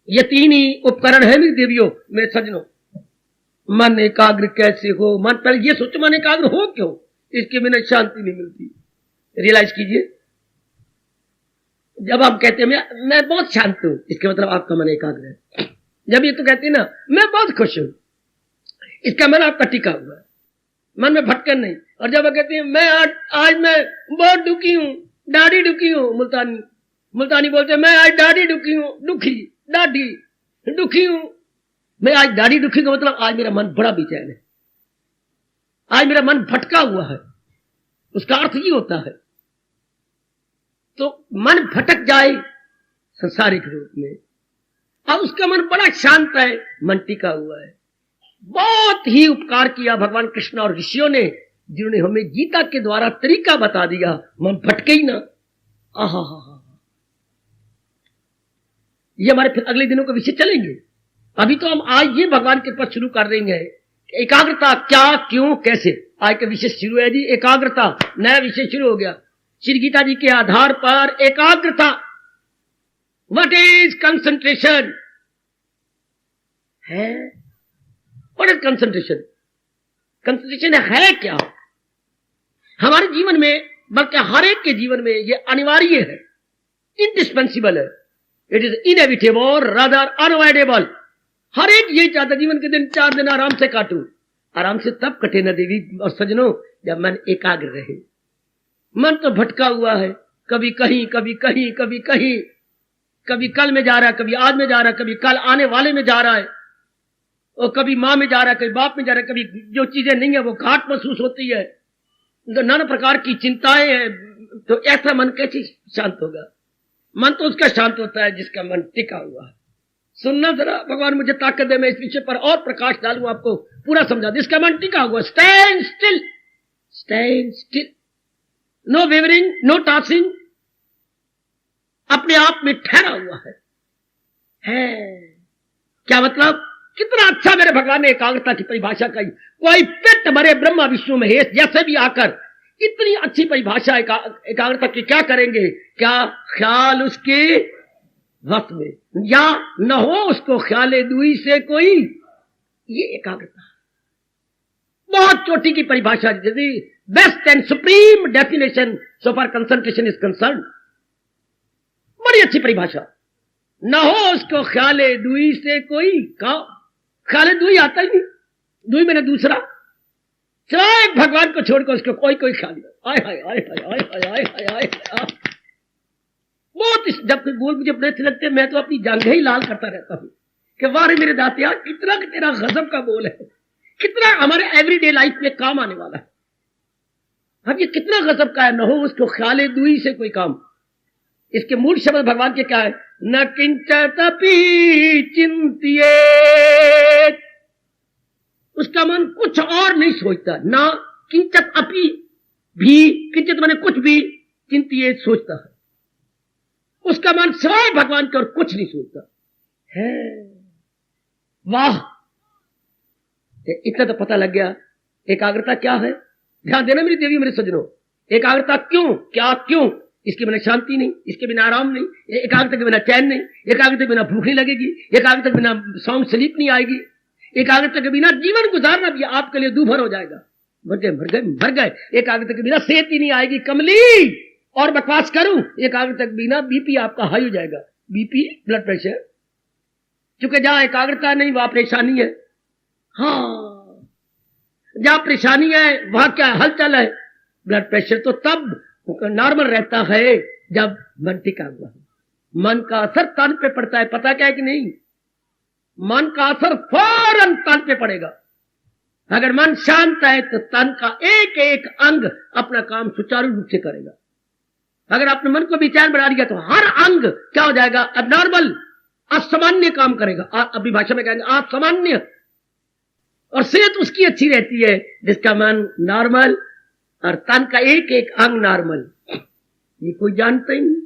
ये 3 ही उपकरण है नहीं देवियों में सजनों। मन एकाग्र कैसे हो? मन पहले ये सोचो मन एकाग्र हो क्यों? इसके बिना शांति नहीं मिलती। रियलाइज कीजिए, जब आप कहते हैं मैं बहुत शांत हूं, इसके मतलब आपका मन एकाग्र है। जब ये तो कहते हैं ना मैं बहुत खुश हूं, इसका मन आपका टिका हुआ है, मन में भटकन नहीं। और जब आप कहते हैं मैं आज मैं बहुत दुखी हूं, दाढ़ी दुखी हूं, मुल्तानी बोलते हैं मैं आज दाढ़ी दुखी हूं, दाढ़ी दुखी हूं, मैं आज दाढ़ी दुखी का मतलब आज मेरा मन बड़ा बेचैन है, आज मेरा मन भटका हुआ है। उसका अर्थ ये होता है। तो मन भटक जाए संसारिक रूप में, अब उसका मन बड़ा शांत है, मन टिका हुआ है। बहुत ही उपकार किया भगवान कृष्ण और ऋषियों ने, जिन्होंने हमें गीता के द्वारा तरीका बता दिया, मन भटके ही ना। आहा, ये हमारे फिर अगले दिनों के विषय चलेंगे। अभी तो हम आज ये भगवान के पास शुरू कर देंगे। एकाग्रता क्या, क्यों, कैसे, आज का विषय शुरू है जी। एकाग्रता नया विषय शुरू हो गया श्री गीता जी के आधार पर। एकाग्रता, व्हाट इज कंसंट्रेशन है? What is concentration? कंसंट्रेशन है क्या हमारे जीवन में? बल्कि हर एक के जीवन में ये अनिवार्य है, इंडिस्पेंसिबल है। It is inevitable rather unavoidable. हर एक यही चाहता जीवन के दिन 4 दिन आराम से काटूं। आराम से तब कटे न देवी और सजनों जब मन एकाग्र रहे। मन तो भटका हुआ है, कभी कहीं कभी कहीं कभी कहीं, कभी कल में जा रहा है, कभी आज में जा रहा है, कभी कल आने वाले में जा रहा है, और कभी मां में जा रहा है, कभी बाप में जा रहा है, कभी जो चीजें नहीं है वो घाट महसूस होती है, तो नाना प्रकार की चिंताएं हैं। तो ऐसा मन कैसे शांत होगा? मन तो उसका शांत होता है जिसका मन टिका हुआ है। सुनना जरा, भगवान मुझे ताकत दे, मैं इस विषय पर और प्रकाश डालूं, आपको पूरा समझा। जिसका मन टिका हुआ, stand still, stand still, no wavering, no tossing, अपने आप में ठहरा हुआ है। क्या मतलब? कितना अच्छा मेरे भगवान ने एकाग्रता की परिभाषा कही। कोई पित्त भरे ब्रह्मा विष्णु महेश जैसे भी आकर इतनी अच्छी परिभाषा एकाग्रता की क्या करेंगे? क्या ख्याल उसके वश में, या न हो उसको ख्याले दुई से कोई, ये एकाग्रता बहुत चोटी की परिभाषा, यदि best and supreme definition so far concentration is concern. बड़ी अच्छी परिभाषा। न हो उसको ख्याले दुई से कोई, का ख्याले दुई आता ही नहीं, दुई मैंने दूसरा, सिवाय भगवान को छोड़कर उसको कोई कोई ख्याल नहीं। आय हाय आय हाय आय हाय आय हाय आय हाय। बहुत जब कोई बोल मुझे बड़े अच्छे लगते हैं, मैं तो अपनी जांघें ही लाल करता रहता हूं कि वाह रे मेरे दातिया, कितना तेरा गजब का बोल है, कितना हमारे एवरीडे लाइफ में काम आने वाला है। अब ये कितना गजब का है, न हो उसको ख्याले दुई से कोई काम। इसके मूल शब्द भगवान के क्या है? न किंचित अपि चिंतिये, उसका मन कुछ और नहीं सोचता। ना किंचित अपि भी, किंचित माने कुछ भी, चिंतिये सोचता है, उसका मन सिवाय भगवान के और कुछ नहीं सोचता है। वाह, इतना तो पता लग गया एकाग्रता क्या है। ध्यान देना मेरी देवी, मेरे सज्जनों, एकाग्रता क्यों, क्या क्यों? इसके बिना शांति नहीं, इसके बिना आराम नहीं, एकाग्रता के बिना चैन नहीं, एकाग्रता के बिना भूख नहीं लगेगी, एकाग्रता के बिना साउंड स्लीप नहीं आएगी, एकाग्रता के बिना जीवन गुजारना भी आपके लिए दूभर हो जाएगा। मर गए मर गए मर गए। एकाग्रता के बिना सेहत ही नहीं आएगी। कमली और बकवास करूं, एकाग्रता के बिना बीपी आपका हाई हो जाएगा, बीपी ब्लड प्रेशर। क्योंकि जहां एकाग्रता नहीं वहां परेशानी है। हाँ, जहां परेशानी है वहां क्या हलचल है, ब्लड प्रेशर तो तब नॉर्मल रहता है जब मन टिका हुआ है। मन का असर तन पे पड़ता है, पता क्या है कि नहीं? मन का असर फौरन तन पे पड़ेगा। अगर मन शांत है तो तन का एक एक अंग अपना काम सुचारू रूप से करेगा। अगर आपने मन को बेचैन बना दिया तो हर अंग क्या हो जाएगा? अबनॉर्मल, असामान्य काम करेगा। अभी भाषा में कहेंगे असामान्य। और सेहत उसकी अच्छी रहती है जिसका मन नॉर्मल और तन का एक एक अंग नॉर्मल। ये कोई जानता ही नहीं।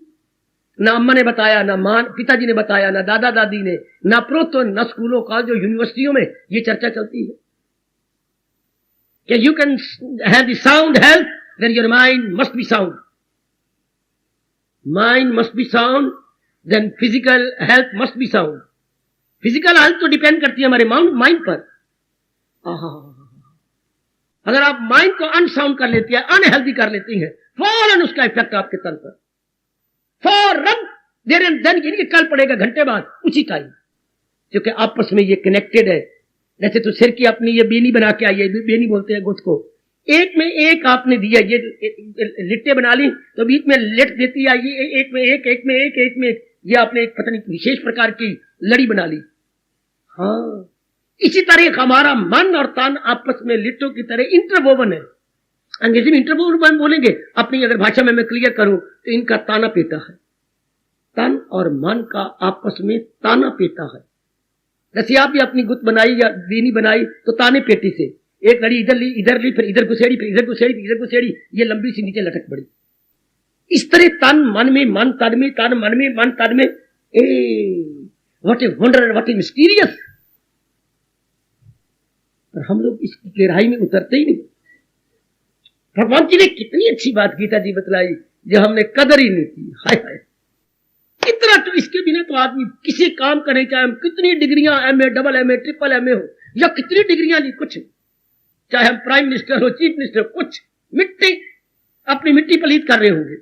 ना अम्मा ने बताया, ना मां पिताजी ने बताया, ना दादा दादी ने, ना प्रोतो, ना स्कूलों कॉलेजों यूनिवर्सिटियों में ये चर्चा चलती है कि you can have the sound health then your mind must be sound. Mind must be sound then physical health must be sound. Physical health तो डिपेंड करती है हमारे माइंड पर। अगर आप माइंड को अनसाउंड कर लेती है, अनहेल्दी कर लेती हैं, फौरन उसका इफेक्ट आपके तन पर फौरन देर एंड देन, यानी कि कल पड़ेगा घंटे बाद उसी टाइम, क्योंकि आपस में ये कनेक्टेड है। जैसे तो सिर की अपनी ये बेनी बना के आई है, बेनी बोलते हैं गुट को, एक में एक आपने दिया, ये लिट्टे बना ली तो बीच में लिट देती है, ये एक में एक, एक में एक, एक में एक, ये आपने एक पता नहीं विशेष प्रकार की लड़ी बना ली। हाँ, इसी तरह हमारा मन और तन आपस में लिट्टों की तरह इंटरवोवन है। अंग्रेजी में इंटरवोवन बोलेंगे, अपनी अगर भाषा में मैं क्लियर करूं तो इनका ताना पेटा है। तन और मन का आपस में ताना पेटा है। जैसे आप भी अपनी गुत बनाई या बेनी बनाई तो ताने पेटी से एक लड़ी इधर ली, फिर इधर घुसेड़ी, फिर इधर घुसेड़ी, फिर इधर घुसेड़ी, ये लंबी सी नीचे लटक पड़ी। इस तरह तन मन में, मन तन में, तन मन में, मन तन में। What a wonder and what A mysterious. पर हम लोग इसकी गहराई में उतरते ही नहीं। भगवान जी ने कितनी अच्छी बात गीता जी बतलाई जो हमने कदर ही नहीं की। हाय हाय, इतना तो इसके बिना तो आदमी किसी काम करे, चाहे हम कितनी डिग्रियां MA, double MA, triple MA हो या कितनी डिग्रियां ली, कुछ चाहे हम प्राइम मिनिस्टर हो, चीफ मिनिस्टर, कुछ मिट्टी, अपनी मिट्टी पलीत कर रहे होंगे।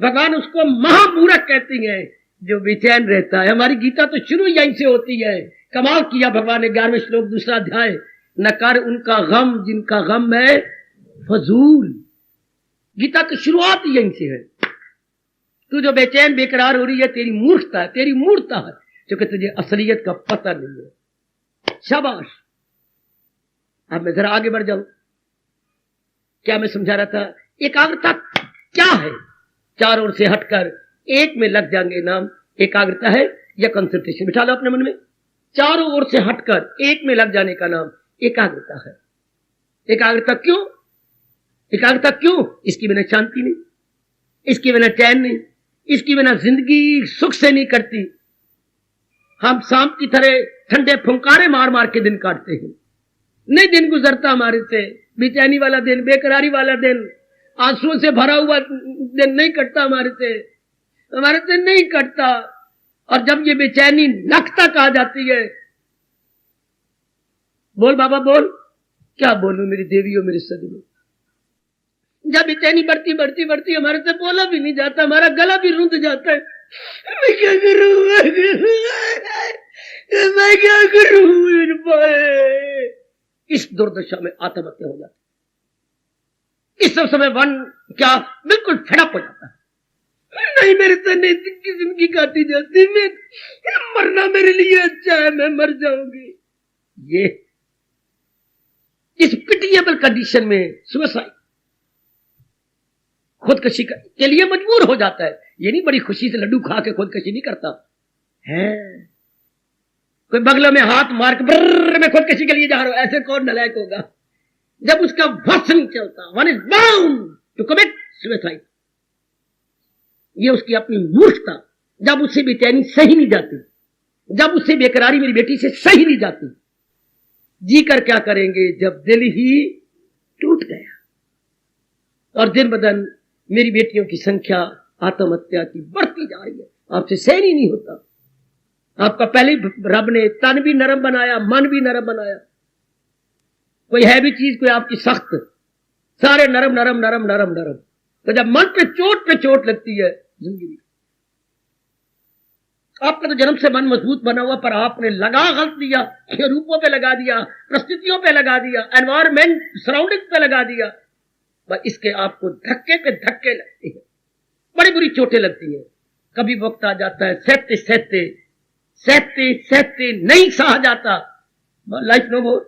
भगवान उसको महामूर्ख कहती है जो बेचैन रहता है। हमारी गीता तो शुरू यहीं से होती है। कमाल किया भगवान ने 11वें श्लोक दूसरा अध्याय, न कर उनका गम जिनका गम है फजूल। गीता की शुरुआत यहीं से है। तू जो बेचैन बेकरार हो रही है, तेरी मूर्खता है, तेरी मूर्खता है, क्योंकि तुझे असलियत का पता नहीं है। शाबाश। अब मैं जरा आगे बढ़ जाऊं। क्या मैं समझा रहा था? एकाग्रता क्या है? चारों ओर से हटकर एक में लग जाएंगे नाम एकाग्रता है या कंसंट्रेशन। बिठा लो अपने मन में, चारों ओर से हटकर एक में लग जाने का नाम एकाग्रता है। एकाग्रता क्यों? एकाग्रता क्यों? इसके बिना शांति नहीं, इसके बिना चैन नहीं, इसके बिना जिंदगी सुख से नहीं करती। हम सांप की तरह ठंडे फुंकारे मार मार के दिन काटते हैं, नहीं दिन गुजरता हमारे से। बेचैनी वाला दिन, बेकरारी वाला दिन, आंसुओं से भरा हुआ दिन नहीं कटता हमारे से नहीं कटता। और जब ये बेचैनी नख तक आ जाती है, बोल बाबा बोल, क्या बोलूं मेरी देवी हो, मेरे सजनों। जब बेचैनी बढ़ती बढ़ती बढ़ती हमारे से बोला भी नहीं जाता, हमारा गला भी रुंध जाता है। मैं क्या करूं, मैं क्या करूं। इस दुर्दशा में आत्महत्या हो जाती। इस सब समय वन क्या बिल्कुल फेडअप हो जाता है। नहीं मेरे से नहीं की जिंदगी काटी जाती, मैं मरना मेरे लिए अच्छा है, मैं मर जाऊंगी। ये इस पिटिएबल कंडीशन में सुसाइड, खुदकशी के लिए मजबूर हो जाता है। ये नहीं बड़ी खुशी से लड्डू खा के खुदकशी नहीं करता है। कोई बगलों में हाथ मार के ब्रर मैं खुदकशी के लिए जा रहा हूं, ऐसे कौन नालायक होगा? जब उसका वश नहीं चलता, one is bound to commit suicide. ये उसकी अपनी मूर्खता। जब उससे बेचैनी सही नहीं जाती, जब उससे बेकरारी मेरी बेटी से सही नहीं जाती, जी कर क्या करेंगे जब दिल ही टूट गया। और दिन ब दिन मेरी बेटियों की संख्या आत्महत्या की बढ़ती जा रही है। आपसे सहन ही नहीं होता। आपका पहले रब ने तन भी नरम बनाया, मन भी नरम बनाया। कोई है भी चीज कोई आपकी सख्त, सारे नरम नरम नरम नरम नरम। तो जब मन पे चोट लगती है जिंदगी, आपका तो जन्म से मन मजबूत बना हुआ, पर आपने लगा गलत दिया, रूपों पे लगा दिया, परिस्थितियों पे लगा दिया, एनवायरमेंट सराउंडिंग पे लगा दिया। बस इसके आपको धक्के पे धक्के लगते हैं, बड़ी बुरी चोटें लगती हैं। कभी वक्त आ जाता है सहते सहते सहते सहते नहीं सहा जाता, लाइफ नो मोर।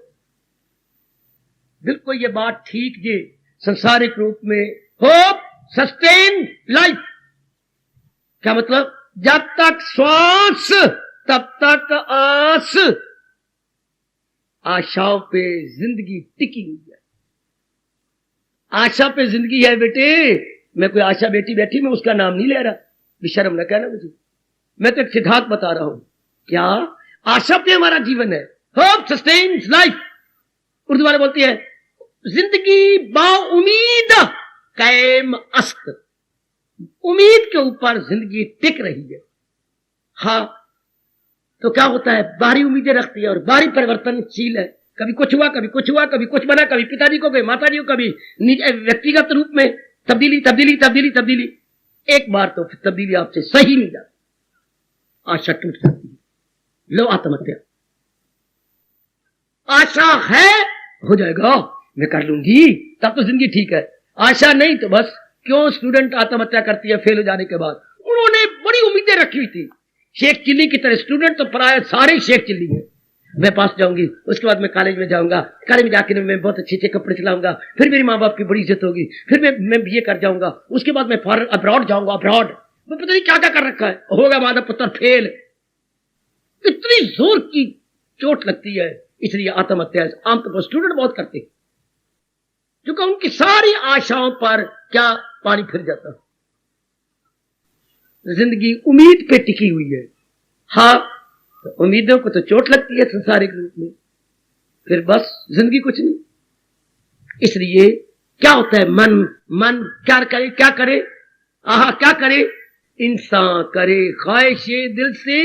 बिल्कुल ये बात ठीक जी, संसारिक रूप में होप सस्टेन लाइफ। क्या मतलब? जब तक श्वास तब तक आस, आशाओं पे जिंदगी टिकी हुई है। आशा पे जिंदगी है बेटे। मैं कोई आशा बेटी बैठी, मैं उसका नाम नहीं ले रहा, बेशर्म न कहना मुझे। मैं तो एक सिद्धांत बता रहा हूं। क्या? आशा पे हमारा जीवन है। Hope sustains life. उर्दू वाले बोलती है जिंदगी बाउमीद कायम अस्त। उम्मीद के ऊपर जिंदगी टिक रही है। हाँ, तो क्या होता है? बाहरी उम्मीदें रखती है और बाहरी परिवर्तनशील है। कभी कुछ हुआ, कभी कुछ हुआ, कभी कुछ बना, कभी पिताजी को, कभी माताजी को, कभी व्यक्तिगत रूप में तब्दीली तब्दीली तब्दीली तब्दीली। एक बार तो फिर तब्दीली आपसे सही नहीं जाती, आशा टूट जाती है। लो आत्महत्या। आशा है हो जाएगा, मैं कर लूंगी, तब तो जिंदगी ठीक है। आशा नहीं तो बस। क्यों स्टूडेंट आत्महत्या करती है फेल हो जाने के बाद? उन्होंने बड़ी उम्मीदें रखी हुई थी। शेख चिल्ली की तरह स्टूडेंट तो प्राय सारे शेख चिल्ली हैं। मैं पास जाऊंगी, उसके बाद मैं कॉलेज में जाऊंगा, कॉलेज में जाकर मैं बहुत अच्छे अच्छे कपड़े चलाऊंगा, फिर मेरे माँ बाप की बड़ी इज्जत होगी, फिर मैं बीए कर जाऊंगा, उसके बाद मैं फॉरेन अब्रॉड जाऊंगा। अब्रॉड मैं पता नहीं क्या क्या कर रखा है। होगा मादा पुत्र फेल। इतनी जोर की चोट लगती है, इसलिए आत्महत्या आमतौर पर स्टूडेंट बहुत करते हैं, क्योंकि उनकी सारी आशाओं पर क्या पानी फिर जाता। जिंदगी उम्मीद पे टिकी हुई है। हाँ, तो उम्मीदों को तो चोट लगती है संसारिक रूप में, फिर बस जिंदगी कुछ नहीं। इसलिए क्या होता है? मन क्या करे? आहा, क्या करे? इंसान करे ख्वाहिशे दिल से।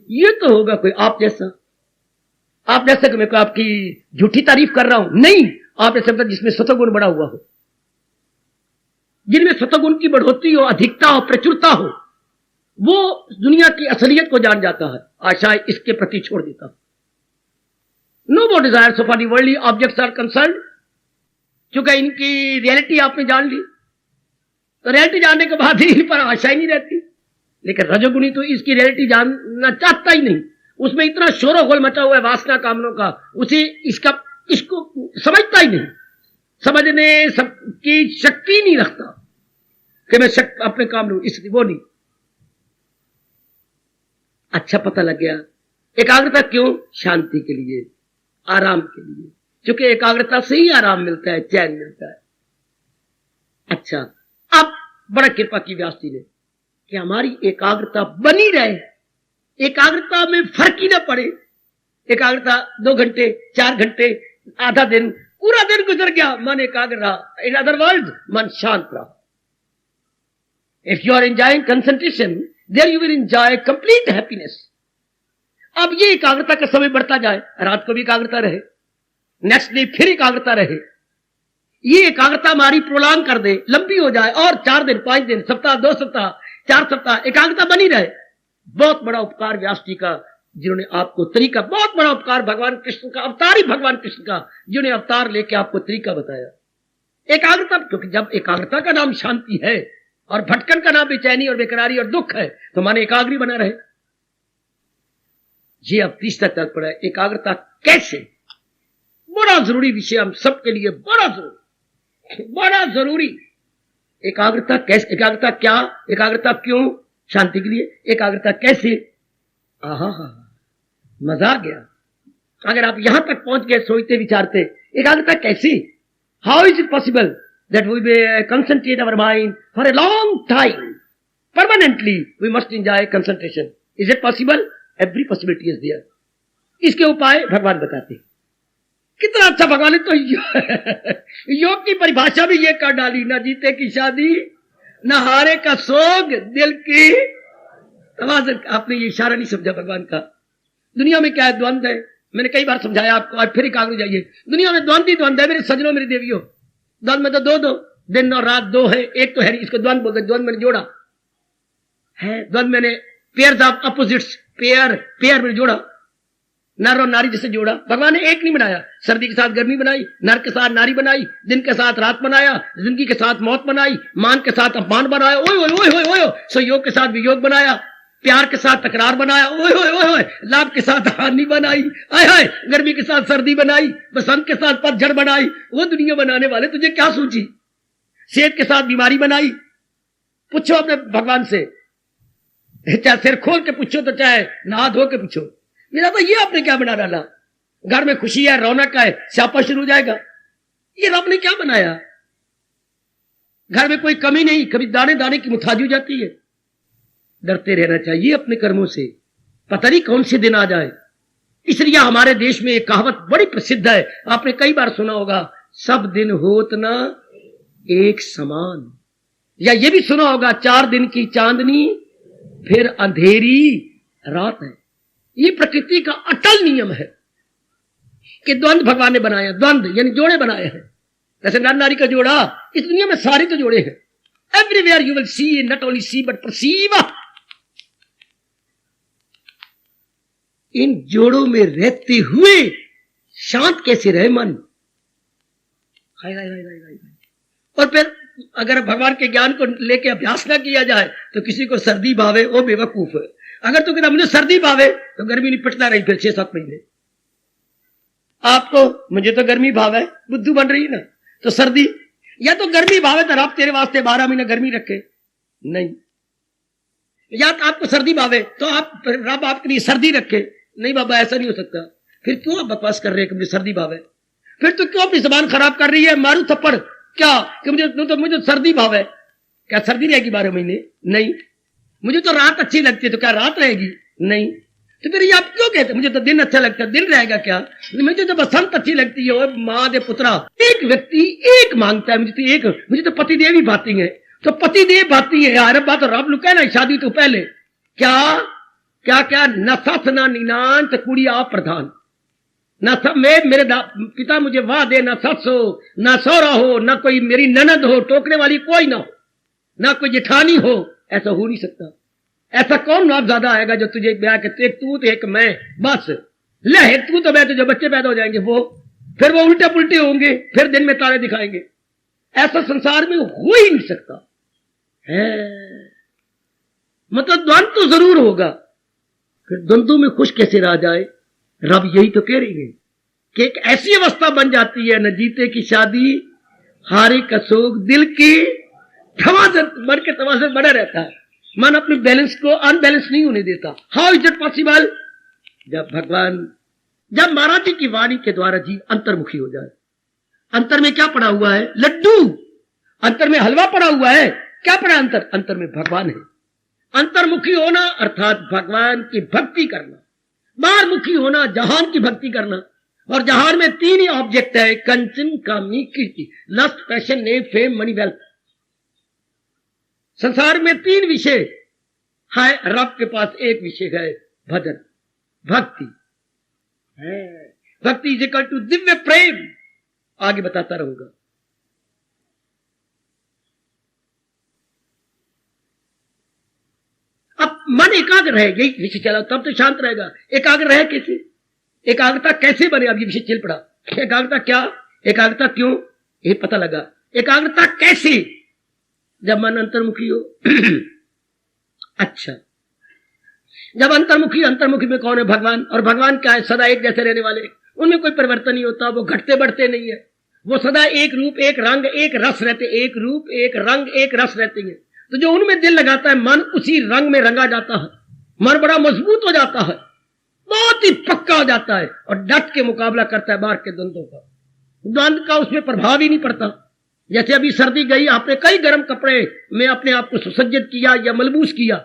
ये तो होगा कोई आप जैसा कि मैं कोई आपकी झूठी तारीफ कर रहा हूं, नहीं। आप ऐसे जिसमें सतोगुण बढ़ा हुआ हो, जिनमें सतोगुण की बढ़ोतरी हो, अधिकता हो, प्रचुरता हो, वो दुनिया की असलियत को जान जाता है। आशा इसके प्रति छोड़ देता। No more desire so for the worldly objects are concern. चूंकि इनकी रियलिटी आपने जान ली, तो रियलिटी जानने के बाद भी इन पर आशा ही नहीं रहती। लेकिन रजोगुणी तो इसकी रियलिटी जानना चाहता ही नहीं। उसमें इतना शोरोगुल मचा हुआ है वासना कामनों का, उसे इसको समझता ही नहीं। समझने सबकी शक्ति नहीं रखता कि मैं अपने काम लूं, इसलिए वो नहीं। अच्छा पता लग गया एकाग्रता क्यों? शांति के लिए, आराम के लिए। क्योंकि एकाग्रता से ही आराम मिलता है, चैन मिलता है। अच्छा, अब बड़ा कृपा की व्यास जी ने कि हमारी एकाग्रता बनी रहे, एकाग्रता में फर्क ही ना पड़े। एकाग्रता 2 घंटे, 4 घंटे, आधा दिन, पूरा दिन गुजर गया, मन एकाग्र रहा। इन अदर वर्ड्स, मन शांत रहा। If you are enjoying concentration, there you will enjoy complete happiness. अब ये एकाग्रता का समय बढ़ता जाए, रात को भी एकाग्रता रहे, नेक्स्ट डे फिर एकाग्रता रहे। ये एकाग्रता हमारी प्रोलॉन्ग कर दे, लंबी हो जाए, और 4 दिन, 5 दिन, सप्ताह, 2 सप्ताह, 4 सप्ताह एकाग्रता बनी रहे। बहुत बड़ा उपकार व्यास जी का, जिन्होंने आपको तरीका, बहुत बड़ा उपकार भगवान कृष्ण का, अवतारी भगवान कृष्ण का, जिन्होंने अवतार लेके आपको तरीका बताया एकाग्रता। क्योंकि जब एकाग्रता का नाम शांति है, और भटकन का नाम बेचैनी और बेकरारी और दुख है, तो माने एकाग्री बना रहे। ये अब तीसरा तर्क पड़ा है, एकाग्रता कैसे। बड़ा जरूरी विषय हम सबके लिए, बड़ा जरूरी। एकाग्रता कैसे, एकाग्रता क्या, एकाग्रता क्यों, शांति के लिए, एकाग्रता कैसे। आहा, मजा आ गया। अगर आप यहां तक पहुंच गए सोचते विचारते, एकाग्रता कैसी, how is it possible that we will concentrate our mind for a long time permanently, we must enjoy concentration, is it possible, every possibility is there. इसके उपाय भगवान बताते हैं। कितना अच्छा भगवान ने तो योग की परिभाषा भी ये कर डाली, ना जीते की शादी, ना हारे का सोग, दिल की तवाज़ुन। आपने ये इशारा नहीं समझा भगवान का। दुनिया में क्या है, द्वंद्व है। मैंने कई बार समझाया आपको, आज फिर एकाग्र जाइए। दुनिया में द्वंद्व ही द्वंद्व है मेरे सजनों, मेरी देवियों। द्वंद्व में तो दो दिन और रात दो है, एक तो है, इसको द्वंद्व बोलते। द्वंद्व मैंने जोड़ा है, द्वंद्व मैंने पेयर ऑफ अपोजिट्स, पेयर में जोड़ा, नर और नारी जैसे जोड़ा। भगवान ने एक नहीं बनाया, सर्दी के साथ गर्मी बनाई, नर के साथ नारी बनाई, दिन के साथ रात बनाया, जिंदगी के साथ मौत बनाई, मान के साथ अपमान बनाया, ओए ओए ओए ओए ओए, संयोग के साथ वियोग बनाया, प्यार के साथ तकरार बनाया, ओए ओए ओए ओए, लाभ के साथ हानि बनाई, आय हाय, गर्मी के साथ सर्दी बनाई, बसंत के साथ पतझड़ बनाई। वो दुनिया बनाने वाले तुझे क्या सूझी। सेहत के साथ बीमारी बनाई। पूछो अपने भगवान से, चाहे सिर खोल के पूछो तो चाहे नहा धो के पूछो, मेरा तो ये आपने क्या बना डाला। घर में खुशी है, रौनक है, स्यापा शुरू हो जाएगा। ये रब ने क्या बनाया। घर में कोई कमी नहीं, कभी दाने दाने की मुताजी हो जाती है। डरते रहना चाहिए अपने कर्मों से, पता नहीं कौन से दिन आ जाए। इसलिए हमारे देश में एक कहावत बड़ी प्रसिद्ध है, आपने कई बार सुना होगा, सब दिन होत ना एक समान। या ये भी सुना होगा, 4 दिन की चांदनी फिर अंधेरी रात है। ये प्रकृति का अटल नियम है कि द्वंद्व भगवान ने बनाया, द्वंद्व यानी जोड़े बनाए हैं। जैसे नर नारी का जोड़ा, इस दुनिया में सारे तो जोड़े हैं। Everywhere you will see, not only see but perceive. इन जोड़ों में रहते हुए शांत कैसे रहे मन। हाय हाय हाय हाय। और फिर अगर भगवान के ज्ञान को लेके अभ्यास ना किया जाए तो किसी को सर्दी भावे, वो बेवकूफ है। अगर तो कहता मुझे सर्दी भावे तो गर्मी निपटता रही फिर 6-7 महीने। आपको मुझे तो गर्मी भावे, बुद्धू बन रही है ना, तो सर्दी, या तो गर्मी भावे तो रब तेरे वास्ते 12 महीने गर्मी रखे, नहीं, या तो आपको सर्दी भावे तो आप रब आपके लिए सर्दी रखे, नहीं बाबा ऐसा नहीं हो सकता। फिर क्यों आप बकवास कर रहे हैं कि मुझे सर्दी भावे, फिर तो क्यों अपनी जबान खराब कर रही है। मारू थप्पड़ क्या कि मुझे सर्दी भावे, क्या सर्दी रहेगी 12 महीने, नहीं। मुझे तो रात अच्छी लगती है, तो क्या रात रहेगी, नहीं। तो फिर ये आप क्यों कहते मुझे तो दिन अच्छा लगता है, दिन रहेगा क्या। मुझे तो बसंत अच्छी लगती है, माँ दे पुत्रा। एक व्यक्ति एक मांगता है, मुझे तो पतिदेव ही भाती है, तो पतिदेव भाती है यार। बात रब लुक है ना, शादी तो पहले क्या क्या क्या न सस न निनांत कुड़ी आप प्रधान, न सब में मेरे पिता मुझे वाह दे, न सस हो न सौरा हो, न कोई मेरी ननद हो, टोकने वाली कोई ना हो, ना कोई जेठानी हो। ऐसा हो नहीं सकता। ऐसा कौन नाम ज्यादा आएगा जो तुझे ब्याह के, एक तू तो एक मैं, बस ले तू तो मैं, तो जो बच्चे पैदा हो जाएंगे वो फिर वो उल्टे पुल्टे होंगे, फिर दिन में तारे दिखाएंगे। ऐसा संसार में हो ही नहीं सकता है। मतलब द्वंद्व तो जरूर होगा, फिर द्वंद्वों में खुश कैसे रहा जाए। रब यही तो कह रही है कि एक ऐसी अवस्था बन जाती है, न जीते की शादी, हारे का सोग, दिल की तवाज़ुन, मन के तवाज़ुन बना रहता है। मन अपने बैलेंस को अनबैलेंस नहीं होने देता। How is it possible. जब महाराज जी की वाणी के द्वारा जीव अंतर्मुखी हो जाए। अंतर में क्या पड़ा हुआ है, लड्डू। अंतर में हलवा पड़ा हुआ है, क्या पड़ा अंतर, अंतर में भगवान है। अंतर्मुखी होना अर्थात भगवान की भक्ति करना, बाहरमुखी होना जहान की भक्ति करना। और जहान में 3 ही ऑब्जेक्ट है, कंचन, कामनी, कीर्ति, lust, passion, name, fame, money, wealth. संसार में 3 विषय है, रब के पास एक विषय है, भजन, भक्ति है। भक्ति इज इक्वल टू दिव्य प्रेम। आगे बताता रहूंगा। अब मन एकाग्र है, यही विषय चला, तब तो शांत रहेगा। एकाग्र रहे कैसे, एकाग्रता कैसे बने, अब ये विषय चल पड़ा। एकाग्रता क्या, एकाग्रता क्यों, ये पता लगा। एकाग्रता कैसे, जब मन अंतर्मुखी हो। अच्छा, जब अंतर्मुखी में कौन है? भगवान। और भगवान क्या है? सदा एक जैसे रहने वाले, उनमें कोई परिवर्तन नहीं होता, वो घटते बढ़ते नहीं है, वो सदा एक रूप एक रंग एक रस रहते, एक रूप एक रंग एक रस रहते हैं। तो जो उनमें दिल लगाता है, मन उसी रंग में रंगा जाता है, मन बड़ा मजबूत हो जाता है, बहुत ही पक्का हो जाता है और डट के मुकाबला करता है बाहर के द्वंद्वों का। द्वंद्व का उसमें प्रभाव ही नहीं पड़ता। जैसे अभी सर्दी गई, आपने कई गर्म कपड़े में अपने आप को सुसज्जित किया या मलबूस किया,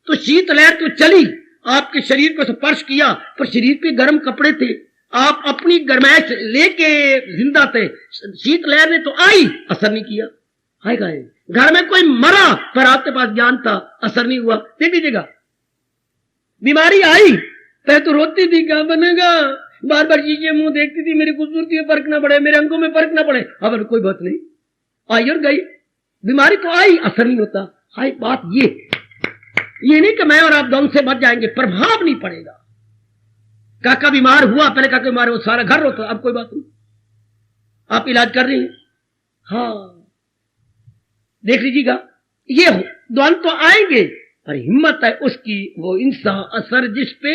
तो शीत लहर तो चली, आपके शरीर को स्पर्श किया, पर शरीर पे गर्म कपड़े थे, आप अपनी गर्माइश लेके जिंदा थे। शीत लहर ने तो आई, असर नहीं किया। हाय गाय, घर में कोई मरा पर आपके पास ज्ञान था, असर नहीं हुआ। देख लीजिएगा, बीमारी आई, पहले तो रोती थी, क्या बनेगा, बार बार चीजें मुंह देखती थी, मेरी खूबसूरती में फर्क ना पड़े, मेरे अंगों में फर्क ना पड़े। अब कोई बात नहीं, आई और गई, बीमारी तो आई, असर नहीं होता। हाय बात ये नहीं कि मैं और आप दम से बच जाएंगे, प्रभाव नहीं पड़ेगा। काका बीमार हुआ, पहले काका बीमार हुआ, सारा घर रोता, अब कोई बात नहीं, आप इलाज कर रही हैं। हाँ, देख लीजिएगा, ये द्वंद्व तो आएंगे, पर हिम्मत है उसकी, वो इंसान असर जिस पे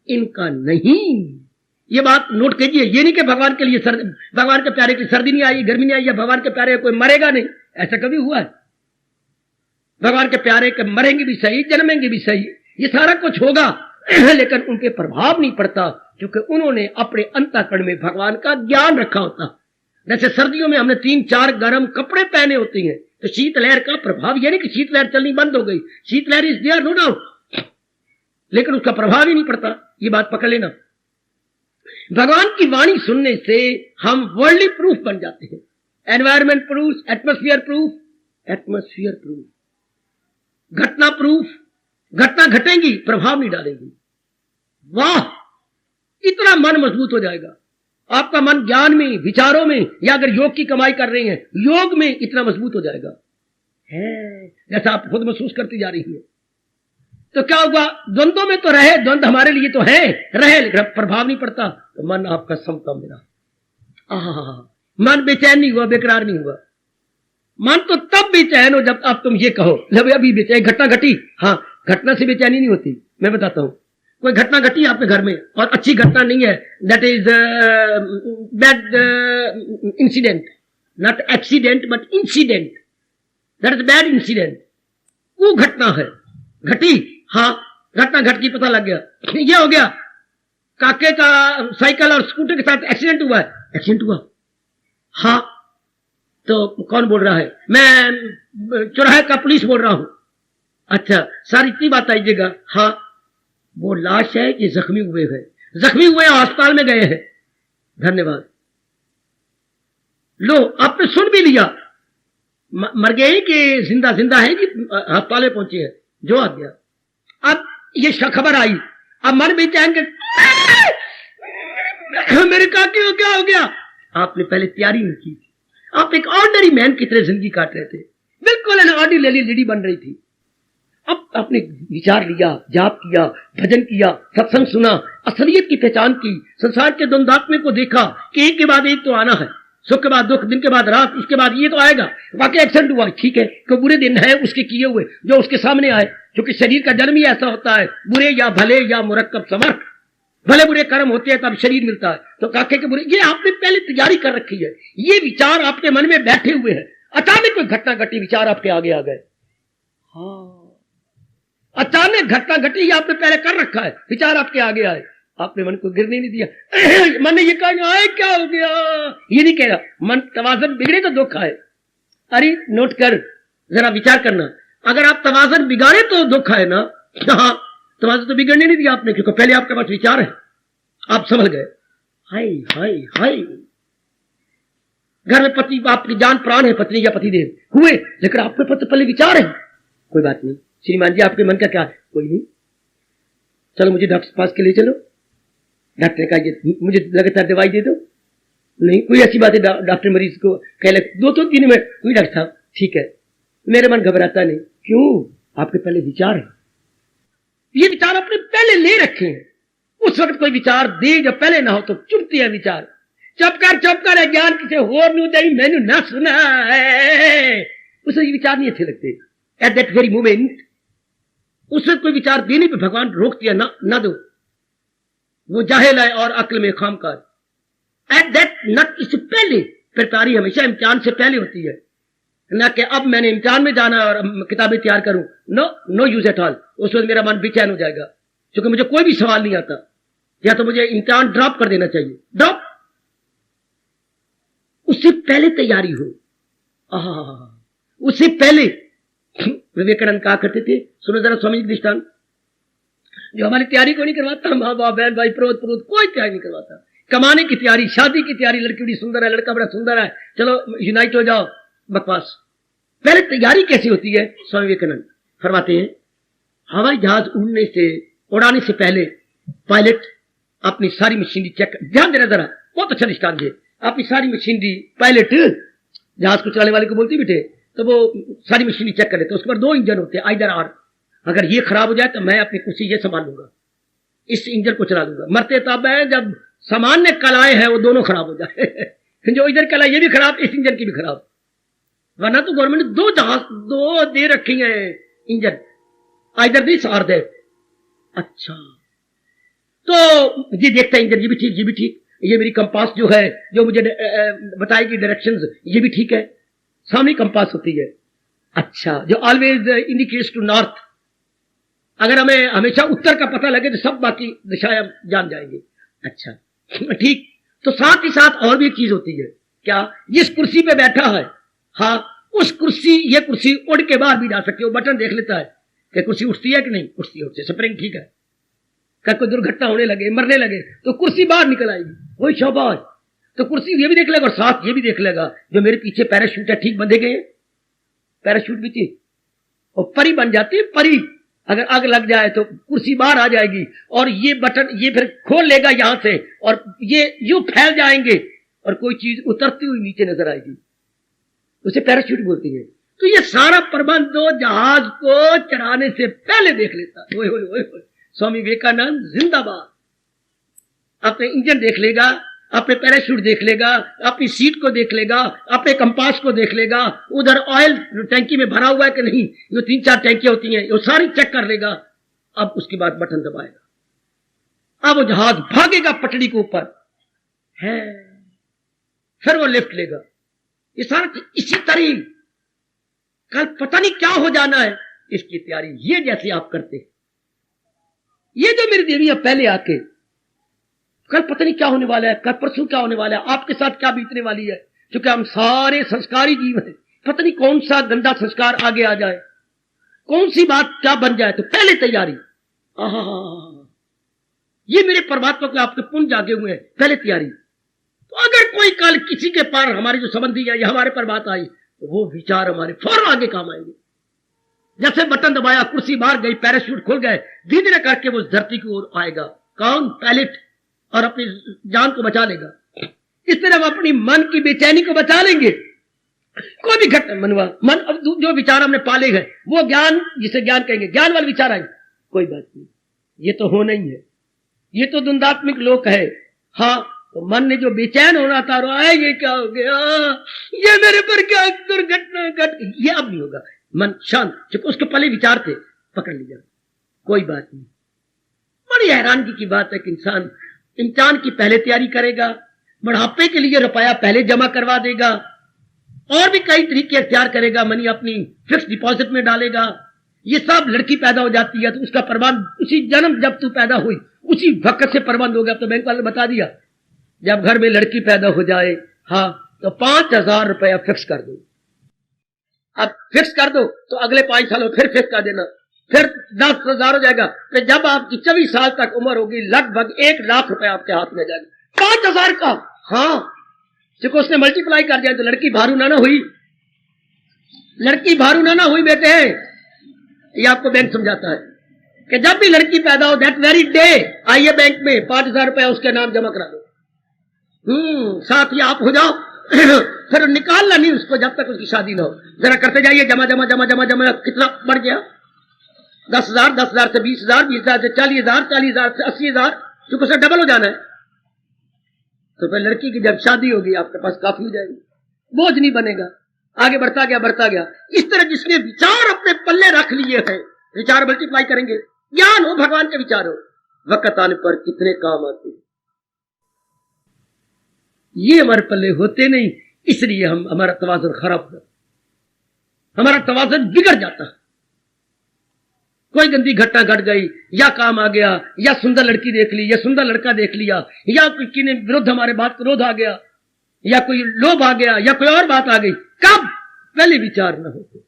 इनका नहीं। ये बात नोट कीजिए। ये नहीं कि भगवान के लिए भगवान के प्यारे की सर्दी नहीं आई, गर्मी नहीं आई, या भगवान के प्यारे कोई मरेगा नहीं, ऐसा कभी हुआ है? भगवान के प्यारे के मरेंगे भी सही, जन्मेंगे भी सही, ये सारा कुछ होगा, लेकिन उनके प्रभाव नहीं पड़ता, क्योंकि उन्होंने अपने अंतःकरण में भगवान का ज्ञान रखा होता। जैसे सर्दियों में हमने 3-4 गर्म कपड़े पहने होते हैं, तो शीतलहर का प्रभाव, यानी कि शीतलहर चलनी बंद हो गई, शीतलहर इज देयर नो डाउट, लेकिन उसका प्रभाव ही नहीं पड़ता। ये बात पकड़ लेना। भगवान की वाणी सुनने से हम वर्ल्डली प्रूफ बन जाते हैं, एनवायरमेंट प्रूफ, एटमॉस्फेयर प्रूफ, घटना प्रूफ। घटना घटेंगी, प्रभाव नहीं डालेंगी। वाह, इतना मन मजबूत हो जाएगा आपका। मन ज्ञान में, विचारों में, या अगर योग की कमाई कर रहे हैं, योग में इतना मजबूत हो जाएगा है, जैसा आप खुद महसूस करती जा रही है। तो क्या होगा? द्वंद्वों में तो रहे, द्वंद्व हमारे लिए तो है, रहे, लेकिन प्रभाव नहीं पड़ता, तो मन आपका समतम मिला। मन बेचैन नहीं हुआ, बेकरार नहीं हुआ। मन तो तब बेचैन हो जब आप तुम ये कहो, अभी बेचैन, घटना घटी। हाँ, घटना से बेचैनी नहीं होती। मैं बताता हूं, कोई घटना घटी आपके घर में और अच्छी घटना नहीं है, that is bad incident, not accident but incident, that is bad incident. वो घटना है, घटी, हाँ, घटना घट की, पता लग गया, ये हो गया, काके का साइकिल और स्कूटर के साथ एक्सीडेंट हुआ है, एक्सीडेंट हुआ, हाँ, तो कौन बोल रहा है? मैं चौराहे का पुलिस बोल रहा हूं। अच्छा सर, इतनी बात आइएगा। हाँ, वो लाश है कि जख्मी हुए हैं? जख्मी हुए अस्पताल में गए हैं। धन्यवाद। लो, आपने सुन भी लिया, मर गए कि जिंदा है कि अस्पताल में पहुंचे हैं, जो आ गया। अब ये खबर आई, अब मन भी चाहेंगे मेरे काके को क्या हो गया? आपने पहले तैयारी नहीं की थी, आप एक ऑर्डिनरी मैन की तरह जिंदगी काट रहे थे, बिल्कुल ऑर्डिनरी लेडी बन रही थी। अब आपने विचार लिया, जाप किया, भजन किया, सत्संग सुना, असलियत की पहचान की, संसार के द्वंद्वात्मे को देखा कि एक के बाद एक तो आना है, सुख के बाद दुख, दिन के बाद रात, इसके बाद ये तो आएगा। वाकई एक्सीडेंट हुआ, ठीक है, कोई बुरे दिन है उसके किए हुए जो उसके सामने आए, क्योंकि शरीर का जन्म ही ऐसा होता है, बुरे या भले या मुरक्कब समर्थ, भले बुरे कर्म होते हैं तब शरीर मिलता है। तो काके के बुरे, ये आपने पहले तैयारी कर रखी है, ये विचार आपके मन में बैठे हुए हैं। अचानक कोई घटना घटी, विचार आपके आगे आ गए। हाँ, अचानक घटना घटी, ये आपने पहले कर रखा है, विचार आपके आगे आए, आपने मन को गिरने नहीं दिया। मन ने ये कहा आए क्या हो गया, ये नहीं कह रहा, मन तवाज़ुन बिगड़े तो दुख आए। अरे नोट कर, जरा विचार करना, अगर आप तवाज़ुन बिगाड़े तो दुख आए ना। हाँ, तवाज़ुन तो बिगड़ने नहीं दिया आपने, क्योंकि पहले आपके पास विचार है, आप समझ गए। हाय हाय हाय, घर में पति, आपकी जान प्राण है, पत्नी या पतिदेव हुए, लेकिन आपके पास पहले विचार है। कोई बात नहीं श्रीमान जी, आपके मन का क्या है? कोई नहीं, चलो मुझे डॉक्टर के पास के लिए चलो। डॉक्टर ने कहा मुझे लगातार दवाई दे दो। नहीं, कोई अच्छी बात है, डॉक्टर मरीज को कह ले 2-3 मिनट, कोई डॉक्टर साहब ठीक है, मेरे मन घबराता नहीं। क्यों? आपके पहले विचार है, ये विचार आपने पहले ले रखे हैं। उस वक्त कोई विचार दे जब पहले ना हो तो चुपती है विचार, चुप कर ज्ञान किसे होर नू दई, मैनू ना सुना है, उसे ये विचार नहीं अच्छे लगते। एट दैट वेरी मोमेंट उसे कोई विचार देने पे भगवान रोक दिया, ना दो, वो जाहिल है और अक्ल में खामकार। एट दैट नट, इससे पहले तैयारी हमेशा इम्तिहान से पहले होती है, ना कि अब मैंने इम्तिहान में जाना और किताबें तैयार करूं। No use at all. उस वक्त मेरा मन बेचैन हो जाएगा क्योंकि मुझे कोई भी सवाल नहीं आता, या तो मुझे इम्तिहान ड्रॉप कर देना चाहिए। ड्रॉप, उससे पहले तैयारी हो। उससे पहले विवेकानंद कहा करते थे, सुनो जरा स्वामी जी की दृष्टांत, जो हमारी तैयारी को नहीं करवाता, माँ बाप बहन भाई प्रोत कोई तैयारी नहीं करवाता। कमाने की तैयारी, शादी की तैयारी, लड़की बड़ी सुंदर है, लड़का बड़ा सुंदर है, चलो यूनाइट हो जाओ, बकवास। पहले तैयारी कैसी होती है? स्वामी विवेकानंद फरमाते हैं, हवाई जहाज उड़ाने से पहले पायलट अपनी सारी मशीनरी चेक, ध्यान देना जरा, बहुत अच्छा दृष्टांत है। अपनी सारी मशीनरी, पायलट जहाज को चलाने वाले को बोलती बेटे, तो वो सारी मशीनरी चेक कर लेते। उसके बाद 2 इंजन होते हैं, आइदर आर। अगर ये खराब हो जाए तो मैं अपनी कुर्सी ये संभाल लूंगा, इस इंजन को चला दूंगा। मरते तब है जब सामान्य कलाएं हैं वो दोनों खराब हो जाए जो इधर कला ये भी खराब, इस इंजन की भी खराब। वरना तो गवर्नमेंट ने 2 जहाज 2 दे रखी है इंजन, आइदर दिस और दैट। अच्छा, तो ये देखता है इंजन, ये भी ठीक, ये भी ठीक, ये मेरी कंपास जो है जो मुझे बताएगी डायरेक्शंस, ये भी ठीक है, सामने कंपास होती है। अच्छा, जो ऑलवेज इंडिकेट्स टू नॉर्थ, अगर हमें हमेशा उत्तर का पता लगे तो सब बाकी दिशाएं हम जान जाएंगे। अच्छा ठीक, तो साथ ही साथ और भी एक चीज होती है, क्या? जिस कुर्सी पे बैठा है, हाँ उस कुर्सी, ये कुर्सी उड़ के बाहर भी जा सकती है। वो बटन देख लेता है कि कुर्सी उठती है कि नहीं, उठती है, स्प्रिंग ठीक है। कल कोई दुर्घटना होने लगे, मरने लगे, तो कुर्सी बाहर निकल आएगी, वही शाबाश। तो कुर्सी ये भी देख लेगा और साथ ये भी देख लेगा, जो मेरे पीछे पैराशूट है ठीक बंधे गए, पैराशूट भी थी, और परी बन जाती है परी। अगर आग लग जाए तो कुर्सी बाहर आ जाएगी, और ये बटन ये फिर खोल लेगा यहां से, और ये यूं फैल जाएंगे और कोई चीज उतरती हुई नीचे नजर आएगी, उसे पैराशूट बोलती है। तो ये सारा प्रबंध दो जहाज को चढ़ाने से पहले देख लेता। ओए ओए ओए ओए, स्वामी विवेकानंद जिंदाबाद। अपने इंजन देख लेगा, अपने पैराशूट देख लेगा, अपनी सीट को देख लेगा, अपने कंपास को देख लेगा, उधर ऑयल टैंकी में भरा हुआ है कि नहीं, जो 3-4 टैंकियां होती हैं वो सारी चेक कर लेगा। अब उसके बाद बटन दबाएगा, अब वो जहाज भागेगा पटड़ी के ऊपर है, फिर वो लिफ्ट लेगा। ये सारा इसी तरह कल पता नहीं क्या हो जाना है, इसकी तैयारी ये जैसे आप करते, ये जो मेरी देवियां पहले आके कल पता नहीं क्या होने वाला है, कल परसों क्या होने वाला है, आपके साथ क्या बीतने वाली है, क्योंकि हम सारे संस्कारी जीव हैं। पता नहीं कौन सा गंदा संस्कार आगे आ जाए, कौन सी बात क्या बन जाए, तो पहले तैयारी। ये मेरे परमात्मा के आपके पुण्य जागे हुए हैं, पहले तैयारी। तो अगर कोई कल किसी के पार हमारे जो संबंधी है या हमारे पर बात आई, तो वो विचार हमारे फौरन आगे काम आएंगे। जैसे बटन दबाया, कुर्सी बाहर गई, पैराशूट खुल गए, धीरे धीरे करके वो धरती की ओर आएगा। कौन? पायलट, और अपनी जान को बचा लेगा। इस तरह हम अपनी मन की बेचैनी को बचा लेंगे। कोई भी घटना मन अब जो विचार हमने पाले हैं, वो ज्ञान, जिसे ज्ञान कहेंगे, ज्ञान वाले विचार आए, कोई बात नहीं, ये तो होना ही है, ये तो द्वंदात्मिक लोक है। हाँ, तो मन ने जो बेचैन होना था, रोया ये क्या हो गया, ये मेरे पर क्या दुर्घटना घट, ये अब नहीं होगा। मन शांत, चूंकि उसके पहले विचार थे, पकड़ लिया, कोई बात नहीं। बड़ी हैरानगी की बात है कि इंसान इम्तिहान की पहले तैयारी करेगा, बुढ़ापे के लिए रुपया पहले जमा करवा देगा, और भी कई तरीके अख्तियार करेगा, मनी अपनी फिक्स डिपॉजिट में डालेगा। ये सब लड़की पैदा हो जाती है तो उसका प्रबंध उसी जन्म, जब तू पैदा हुई उसी वक्त से प्रबंध हो गया। तो बैंक वाले ने बता दिया, जब घर में लड़की पैदा हो जाए, हाँ, तो 5,000 रुपया फिक्स कर दो। अब फिक्स कर दो तो अगले 5 सालों फिर फिक्स कर देना, फिर 10,000 हो जाएगा। तो जब आपकी 24 साल तक उम्र होगी, लगभग 1 लाख रुपए आपके हाथ में जाएगा। 5,000 का, हाँ, क्योंकि उसने मल्टीप्लाई कर दिया। तो लड़की भारू ना हुई, लड़की भारू ना हुई बेटे। ये आपको बैंक समझाता है कि जब भी लड़की पैदा हो, दैट वेरी डे आइए बैंक में 5,000 रुपया उसके नाम जमा करा दो। साथ ही आप हो जाओ फिर निकालना नहीं उसको जब तक उसकी शादी ना हो। जरा करते जाइए, जमा जमा जमा जमा जमा, कितना बढ़ गया? 10,000, 10,000 से 20,000, 20,000 से 40,000, 40,000 से 80,000, क्योंकि उसे डबल हो जाना है। तो फिर लड़की की जब शादी होगी आपके पास काफी हो जाएगी, बोझ नहीं बनेगा। आगे बढ़ता गया। इस तरह जिसने विचार अपने पल्ले रख लिए हैं, विचार मल्टीप्लाई करेंगे, ज्ञान हो, भगवान के विचार हो, वक्त आने पर कितने काम आते हैं। ये हमारे पल्ले होते नहीं, इसलिए हमारा तवाज़ुन खराब होता, हमारा तवाज़ुन बिगड़ जाता है। कोई गंदी घटना घट गई, या काम आ गया, या सुंदर लड़की देख ली, या सुंदर लड़का देख लिया, या किसी ने विरुद्ध हमारे बात क्रोध आ गया, या कोई लोभ आ गया, या कोई और बात आ गई, कब? पहले विचार न होते।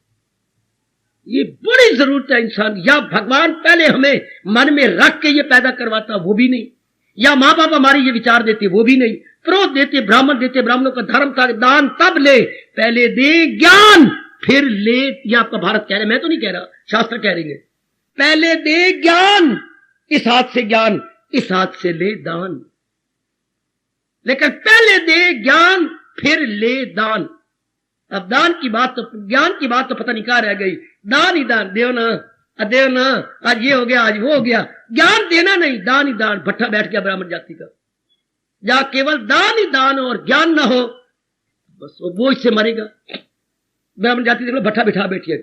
ये बड़ी जरूरत है इंसान, या भगवान पहले हमें मन में रख के ये पैदा करवाता, वो भी नहीं, या माँ बाप हमारे ये विचार देते, वो भी नहीं, पुरोहित देते, ब्राह्मण देते, ब्राह्मणों का धर्म था दान तब ले, पहले दे ज्ञान फिर ले। ये आपका भारत कह रहे, मैं तो नहीं कह रहा, शास्त्र कह रही है, पहले दे ज्ञान, इस हाथ से ज्ञान, इस हाथ से ले दान, लेकिन पहले दे ज्ञान फिर ले दान। अब दान की बात तो, ज्ञान की बात तो पता नहीं कहां रह गई, दान ही दान, देव ना, आज ये हो गया, आज वो हो गया, ज्ञान देना नहीं, दान ही दान। भट्ठा बैठ गया ब्राह्मण जाति का, जहां केवल दान ही दान और ज्ञान ना हो, बस वो बोझ से मरेगा। ब्राह्मण जाति देख लो, भट्ठा बिठा बैठी है,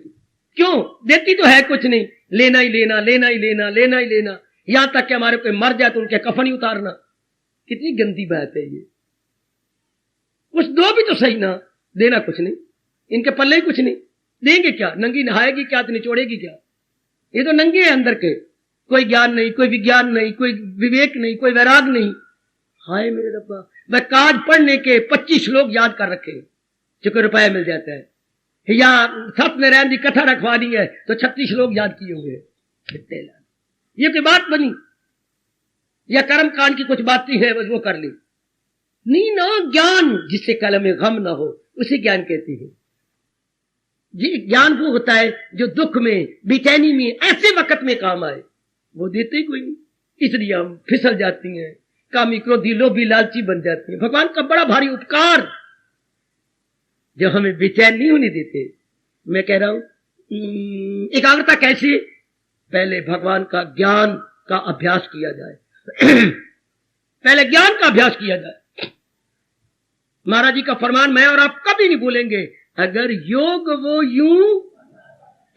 क्यों? देती तो है कुछ नहीं, लेना ही लेना, लेना ही लेना, लेना ही लेना, यहां तक कि हमारे कोई मर जाए तो उनके कफन ही उतारना। कितनी गंदी बात है ये। कुछ दो भी तो सही ना, देना कुछ नहीं, इनके पल्ले ही कुछ नहीं, देंगे क्या? नंगी नहाएगी क्या तो निचोड़ेगी क्या? ये तो नंगे है अंदर के, कोई ज्ञान नहीं, कोई विज्ञान नहीं, कोई विवेक नहीं, कोई वैराग नहीं। हाय मेरे रब्बा, मैं काज पढ़ने के 25 श्लोक याद कर रखे, चुके रुपए मिल जाता है, या सत्यनारायण की कथा रखवानी है तो 36 श्लोक याद किए हुए, ये कोई बात बनी? या कर्म कांड की कुछ बातें हैं बस वो कर ली, नहीं ना। ज्ञान जिससे कलम में गम ना हो उसे ज्ञान कहते हैं। ज्ञान वो होता है जो दुख में, बेचैनी में, ऐसे वक्त में काम आए, वो देते ही कोई नहीं, इसलिए हम फिसल जाती हैं, कामी क्रोधी लोभी लालची बन जाती हैं। भगवान का बड़ा भारी उपकार जो हमें बेचैन नहीं होने देते। मैं कह रहा हूं एकाग्रता कैसे? पहले भगवान का ज्ञान का अभ्यास किया जाए पहले ज्ञान का अभ्यास किया जाए। महाराज जी का फरमान मैं और आप कभी नहीं भूलेंगे, अगर योग वो यूं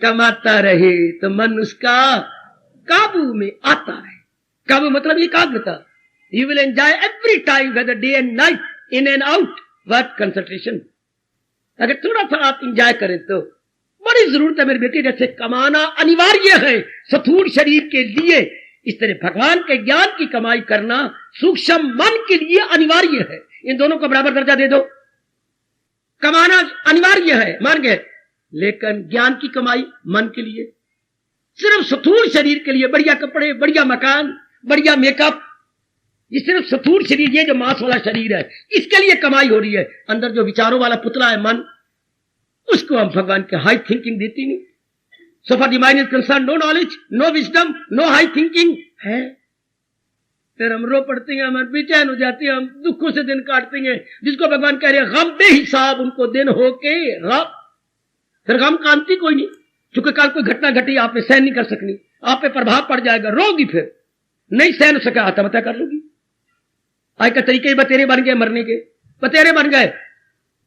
कमाता रहे तो मन उसका काबू में आता रहे। काबू मतलब एकाग्रता। You will enjoy every time whether day and night, in and out, work concentration. अगर थोड़ा सा आप इंजॉय करें तो बड़ी जरूरत है मेरे बेटे, जैसे कमाना अनिवार्य है स्थूल शरीर के लिए, इस तरह भगवान के ज्ञान की कमाई करना सूक्ष्म मन के लिए अनिवार्य है। इन दोनों को बराबर दर्जा दे दो। कमाना अनिवार्य है, मान गए, लेकिन ज्ञान की कमाई मन के लिए, सिर्फ स्थूल शरीर के लिए बढ़िया कपड़े, बढ़िया मकान, बढ़िया मेकअप, ये सिर्फ स्थूल शरीर, ये जो मांस वाला शरीर है, इसके लिए कमाई हो रही है। अंदर जो विचारों वाला पुतला है मन, उसको हम भगवान के हाई थिंकिंग देती नहीं। So far the mind is concerned, no knowledge, no wisdom, no high thinking है। फिर हम रो पड़ते हैं, हमारे बेचैन हो जाते हैं, हम दुखों से दिन काटते हैं, जिसको भगवान कह रहे हैं गम बेहिसाब उनको दिन हो के रब। फिर गम कांति कोई नहीं, क्योंकि कल कोई घटना घटी आप पे सहन नहीं कर सकनी, आप पे प्रभाव पड़ जाएगा, रोगी, फिर नहीं सहन हो सका आत्महत्या कर लोगी। आज का तरीके ही बतेरे बन गए, मरने के बतेरे बन गए,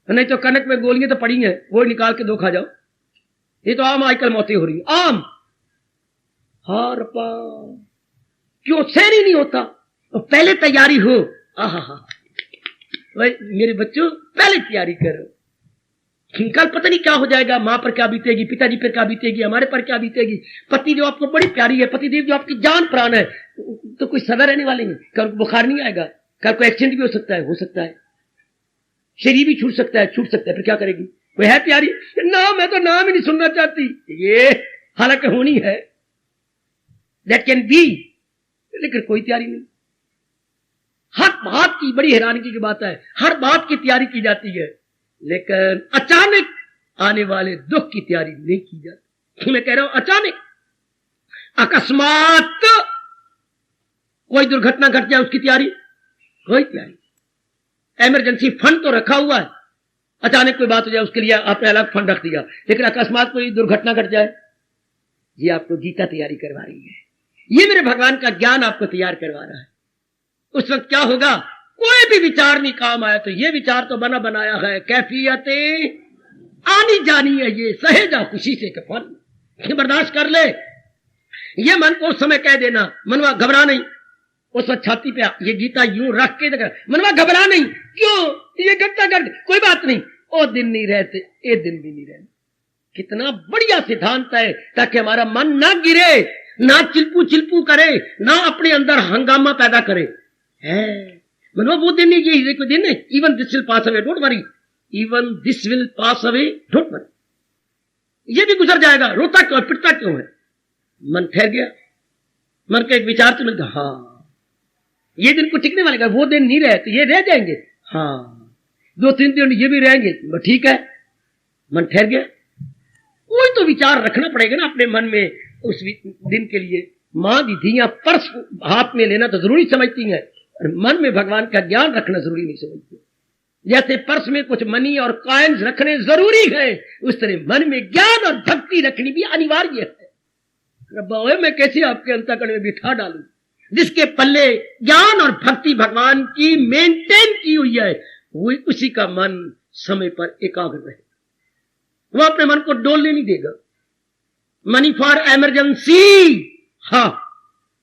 नहीं तो कनक में गोलियां तो पड़ी हैं, वो निकाल के दो खा जाओ। ये तो आम आजकल मौतें हो रही, आम। हार पा क्यों सहन ही नहीं होता? तो पहले तैयारी हो। आहा मेरे बच्चों, पहले तैयारी करो, कल पता नहीं क्या हो जाएगा, मां पर क्या बीतेगी, पिताजी पर क्या बीतेगी, हमारे पर क्या बीतेगी। पति जो आपको बड़ी प्यारी है, पति देव जो आपकी जान प्राण है, तो कोई सदा रहने वाले नहीं। कल बुखार नहीं आएगा, कल को एक्सीडेंट भी हो सकता है, शरीर भी छूट सकता है, फिर क्या करेगी? कोई है प्यारी? ना, मैं तो नाम ही नहीं सुनना चाहती। ये हालांकि होनी है, दैट कैन बी, लेकिन कोई तैयारी नहीं। हर बात की बड़ी हैरानी की बात है, हर बात की तैयारी की जाती है, लेकिन अचानक आने वाले दुख की तैयारी नहीं की जाती। मैं कह रहा हूं अचानक, अकस्मात कोई दुर्घटना घट जाए, उसकी तैयारी, कोई तैयारी। इमरजेंसी फंड तो रखा हुआ है, अचानक कोई बात हो जाए उसके लिए आपने अलग फंड रख दिया, लेकिन अकस्मात कोई दुर्घटना घट जाए, ये आपको गीता तैयारी करवा रही है, ये मेरे भगवान का ज्ञान आपको तैयार करवा रहा है। उस वक्त क्या होगा? कोई भी विचार नहीं काम आया तो ये विचार तो बना बनाया है, कैफियते आनी जानी है ये, सहे जा खुशी से के फन, ये बर्दाश्त कर ले। ये मन को उस समय कह देना, मनवा घबरा नहीं, उस वक्त छाती पे ये गीता यूं रख के मनवा घबरा नहीं, क्यों ये घटना घट, कोई बात नहीं, ओ दिन नहीं रहते, ए दिन भी नहीं रहते। कितना बढ़िया सिद्धांत है, ताकि हमारा मन ना गिरे, ना चिल्पू चिल्पू करे, ना अपने अंदर हंगामा पैदा करे। है मनवा वो दिन नहीं, ये कोई दिन है, even this will pass away don't worry, even this will pass away don't worry, ये भी गुजर जाएगा, रोता क्यों पिटता क्यों है। मन ठहर गया, मन का एक विचार तो मिल गया, हाँ ये दिन को टिकने वाले, वो दिन नहीं रहे तो ये रह जाएंगे, हाँ 2-3 दिन ये भी रहेंगे, ठीक है। मन ठहर गया, कोई तो विचार रखना पड़ेगा ना अपने मन में उस दिन के लिए। मां दीदियां पर्स हाथ में लेना तो जरूरी समझती हैं, और मन में भगवान का ज्ञान रखना जरूरी नहीं समझती। जैसे पर्स में कुछ मनी और कॉइन्स रखने जरूरी है, उस तरह मन में ज्ञान और भक्ति रखनी भी अनिवार्य है। रब्बा मैं कैसे आपके अंतःकरण में बिठा डालूं, जिसके पल्ले ज्ञान और भक्ति भगवान की मेंटेन की हुई है, वो उसी का मन समय पर एकाग्र रहे, वो अपने मन को डोलने नहीं देगा। मनी फॉर एमरजेंसी, हाँ,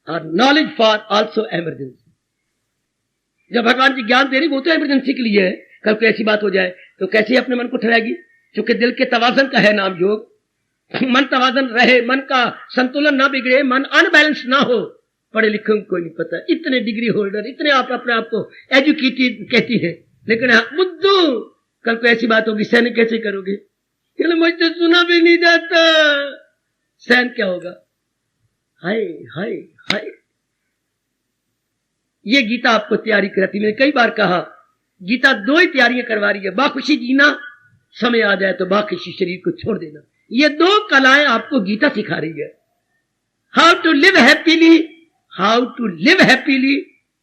और नॉलेज फॉर आल्सो एमरजेंसी। जब भगवान जी ज्ञान दे रही वो तो एमरजेंसी के लिए है, कल को ऐसी बात हो जाए तो कैसे अपने मन को ठहराएगी। क्योंकि दिल के तवाजन का है नाम योग, मन तवाजन रहे, मन का संतुलन ना बिगड़े, मन अनबैलेंस ना हो। पढ़े लिखे को नहीं पता, इतने डिग्री होल्डर, इतने आप अपने आप को एजुकेटेड कहती है, लेकिन बुद्धू कल को ऐसी बात होगी, सहन कैसे करोगे। मुझे सुना भी नहीं जाता, सहन क्या होगा। हाय हाय हाय, ये गीता आपको तैयारी कराती। मैंने कई बार कहा गीता 2 ही तैयारियां करवा रही है, बाखुशी जीना, समय आ जाए तो बाखुशी शरीर को छोड़ देना। ये 2 कलाएं आपको गीता सिखा रही है। How to live happily, how to live happily.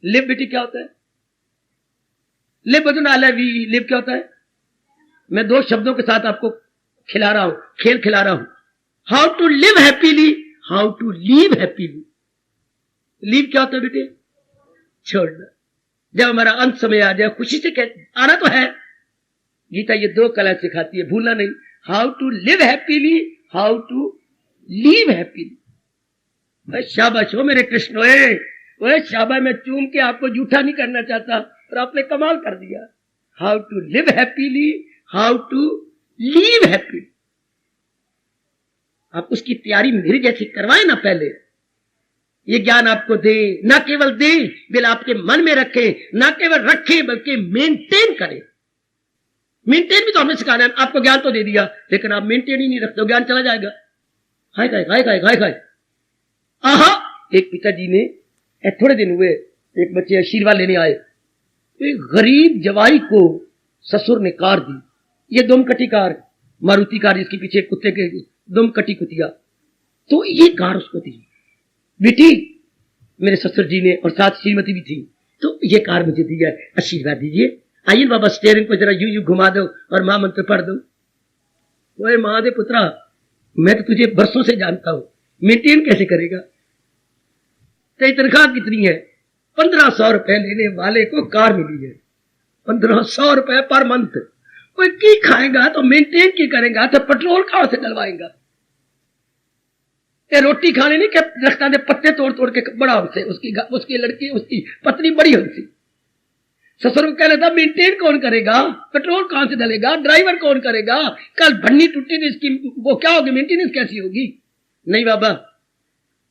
Live बेटी क्या होता है, लिव लिव क्या होता है। मैं 2 शब्दों के साथ आपको खिला रहा हूं, खेल खिला रहा हूं। How to live happily, how to leave happily. Leave क्या होता है बेटे, छोड़ना। जब हमारा अंत समय आ जाए खुशी से आना तो है। गीता ये 2 कला सिखाती है, भूलना नहीं। How to live happily, how to leave happily. शाबाश हो मेरे कृष्ण, ओए शाबाश। मैं चूम के आपको जूठा नहीं करना चाहता, पर आपने कमाल कर दिया। How to live happily, how to leave happily. आप उसकी तैयारी मेरी जैसी करवाए ना पहले। ये ज्ञान आपको दे, ना केवल दे बिल आपके मन में रखे, ना केवल रखे बल्कि मेंटेन करें। मेंटेन भी तो हमने सिखाना है। आपको ज्ञान तो दे दिया, लेकिन आप मेंटेन ही नहीं रखते हो, ज्ञान चला जाएगा। हाय खाए आहा। एक पिताजी ने थोड़े दिन हुए एक बच्चे आशीर्वाद लेने आए, एक गरीब जवाई को ससुर ने कार दी। ये दुमकटी कार, मारुति कार, जिसके पीछे कुत्ते के दुमकटी कुतिया, तो ये कार उसको दी। बेटी मेरे ससुर जी ने और साथ श्रीमती भी थी, तो ये कार मुझे दी है, आशीर्वाद दीजिए। आइए बाबा स्टीयरिंग को जरा यूं घुमा दो और मां मंत्र पढ़ दो। ओए मां दे पुत्रा, मैं तो तुझे बरसों से जानता हूं, मेंटेन कैसे करेगा। तेरी तनख्वाह कितनी है? 1500 रुपए लेने वाले को कार मिली है, 1500 रुपए पर मंथ। कोई की खाएगा तो मेंटेन की करेगा, तो पेट्रोल कहां से डलवाएगा। ये रोटी खाने नहीं क्या रखता दे, पत्ते तोड़ तोड़ के बड़ा हमसे, उसकी लड़की, उसकी पत्नी बड़ी हमसे। ससुर को कह रहा था मेंटेन कौन करेगा, पेट्रोल कहां से डलेगा, ड्राइवर कौन करेगा, कल भन्नी टूटी तो इसकी वो क्या होगी, मेंटेनेंस कैसी होगी। नहीं बाबा,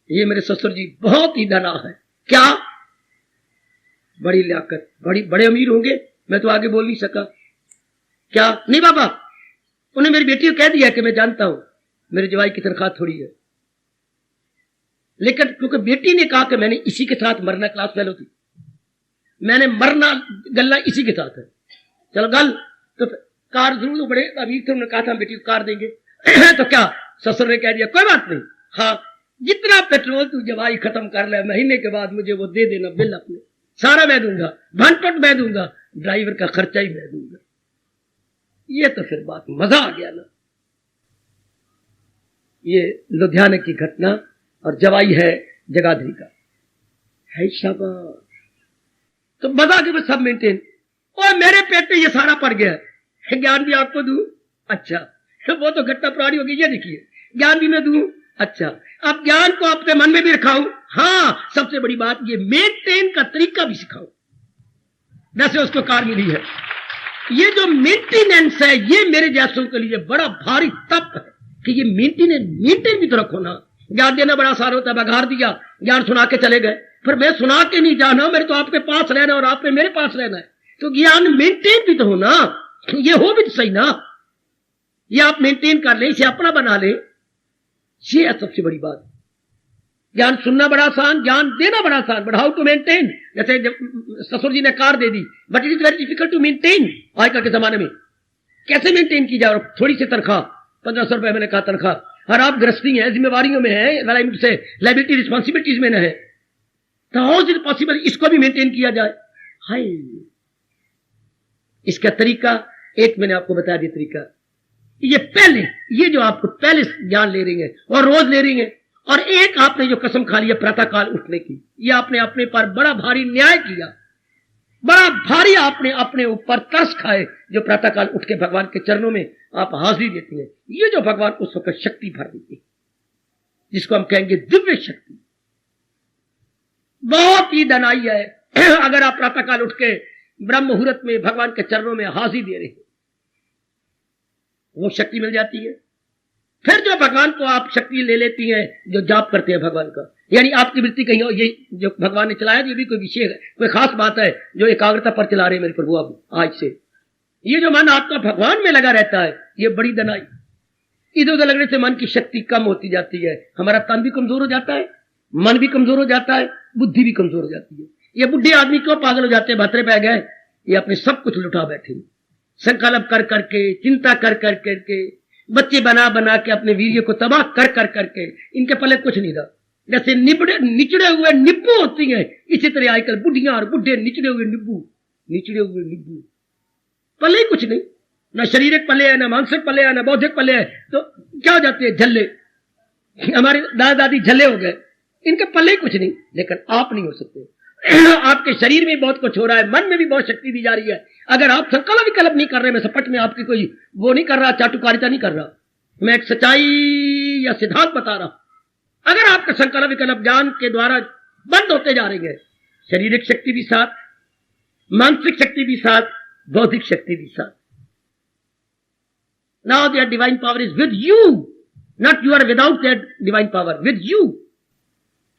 ये मेरे ससुर जी बहुत ही धना है। क्या बड़ी लियाकत, बड़े अमीर होंगे। मैं तो आगे बोल नहीं सका। क्या? नहीं बाबा, उन्हें मेरी बेटी को कह दिया कि मैं जानता हूं मेरे जवाई की तनख्वाह थोड़ी है, लेकिन क्योंकि बेटी ने कहा कि मैंने इसी के साथ मरना, क्लास फेलो थी, मैंने मरना गल्ला इसी के साथ है, चलो गल तो कार जरूर। बड़े अमीर थे, उन्होंने कहा था बेटी को कार देंगे। तो क्या ससुर ने कह दिया कोई बात नहीं, हाँ जितना पेट्रोल तू जवाई खत्म कर ले, महीने के बाद मुझे वो दे देना, बिल अपने सारा मैं दूंगा, भनटट मैं दूंगा, ड्राइवर का खर्चा ही मैं दूंगा। ये तो फिर बात मजा आ गया ना। ये लुधियाना की घटना, और जवाई है जगाधरी का है। शाबाश, तो मजा के सब मेंटेन। और मेरे पेट पे ये सारा पड़ गया है, ज्ञान भी आपको दूं। अच्छा, वो तो घटना पुरानी होगी। ये देखिए, ज्ञान भी मैं दूं, अच्छा, अब ज्ञान को अपने मन में भी रखाऊं, हाँ, सबसे बड़ी बात ये मेंटेन का तरीका भी सिखाऊं। वैसे उसको कार मिली है। ये जो मेंटेनेंस है, ये मेरे जैसों के लिए बड़ा भारी तप है कि ये मेंटेन भी तो रखो ना। ज्ञान देना बड़ा आसान होता है, बघार दिया, ज्ञान सुना के चले गए, फिर मैं सुना के नहीं जाना, मेरे तो आपके पास रहना और आपने मेरे पास रहना है, तो ज्ञान मेंटेन भी तो हो ना, ये हो भी तो सही ना। ये आप मेंटेन कर ले, इसे अपना बना ले, ये है सबसे बड़ी बात। ज्ञान सुनना बड़ा आसान, ज्ञान देना बड़ा आसान, बट हाउ टू मेंटेन। जैसे जब ससुर जी ने कार दे दी, but it is very difficult to maintain. आजकल के जमाने में कैसे मेंटेन की जाए, थोड़ी सी तनख्वाह, 1500 रुपए मैंने कहा तनख्वाह, और आप गृहस्थी है, जिम्मेवारियों में है, लाइबिलिटी रिस्पॉन्सिबिलिटीज में न है, तो हाउ इज इट पॉसिबल इसको भी मेंटेन किया जाए। हाय, इसका तरीका एक मैंने आपको बता दिया तरीका। ये पहले, ये जो आपको पहले ज्ञान ले रही है और रोज ले रही है, और एक आपने जो कसम खा ली है प्रातःकाल उठने की, ये आपने अपने पर बड़ा भारी न्याय किया, बड़ा भारी आपने अपने ऊपर तरस खाए, जो प्रातःकाल उठ के भगवान के चरणों में आप हाजिरी देती हैं। ये जो भगवान उस वक्त शक्ति भर देती है, जिसको हम कहेंगे दिव्य शक्ति, बहुत ही धनाई है। अगर आप प्रातःकाल उठ के ब्रह्म मुहूर्त में भगवान के चरणों में हाजिरी दे रहे हैं, वो शक्ति मिल जाती है। फिर जो भगवान को आप शक्ति ले लेती हैं, जो जाप करते हैं भगवान का, यानी आपकी वृत्ति कहीं और, ये जो भगवान ने चलाया, ये भी कोई विषय है, कोई खास बात है जो एकाग्रता पर चला रहे मेरे प्रभु आप आज से। ये जो मन आपका भगवान में लगा रहता है, ये बड़ी दनाई। इधर उधर लगने से मन की शक्ति कम होती जाती है, हमारा तन भी कमजोर हो जाता है, मन भी कमजोर हो जाता है, बुद्धि भी कमजोर हो जाती है। ये बुढ़े आदमी क्यों पागल हो जाते हैं, भातरे पै गए, ये अपने सब कुछ लुटा बैठे, संकल्प कर करके, चिंता कर कर करके, बच्चे बना बना के अपने वीर्य को तबाह कर कर करके, इनके पले कुछ नहीं रहा। जैसे निचड़े हुए नींबू होती हैं, इसी तरह आजकल बुढ़ियां और बुढ़े निचड़े हुए नींबू, पले कुछ नहीं, ना शारीरिक पले है, ना मानसिक पले है, ना बौद्धिक पले है, तो क्या हो जाते हैं झल्ले। हमारे दादा दादी झल्ले हो गए, इनके पले कुछ नहीं, लेकिन आप नहीं हो सकते। आपके शरीर में बहुत कुछ हो रहा है, मन में भी बहुत शक्ति दी जा रही है। अगर आप संकल्प विकल्प नहीं कर रहे, मैं सपट में आपकी कोई वो नहीं कर रहा, चाटुकारिता नहीं कर रहा, मैं एक सच्चाई या सिद्धांत बता रहा। अगर आपका संकल्प विकल्प ज्ञान के द्वारा बंद होते जा रहे हैं, शारीरिक शक्ति भी साथ, मानसिक शक्ति भी साथ, बौद्धिक शक्ति भी साथ। Now there divine power is with you, not you are without that divine power, with you.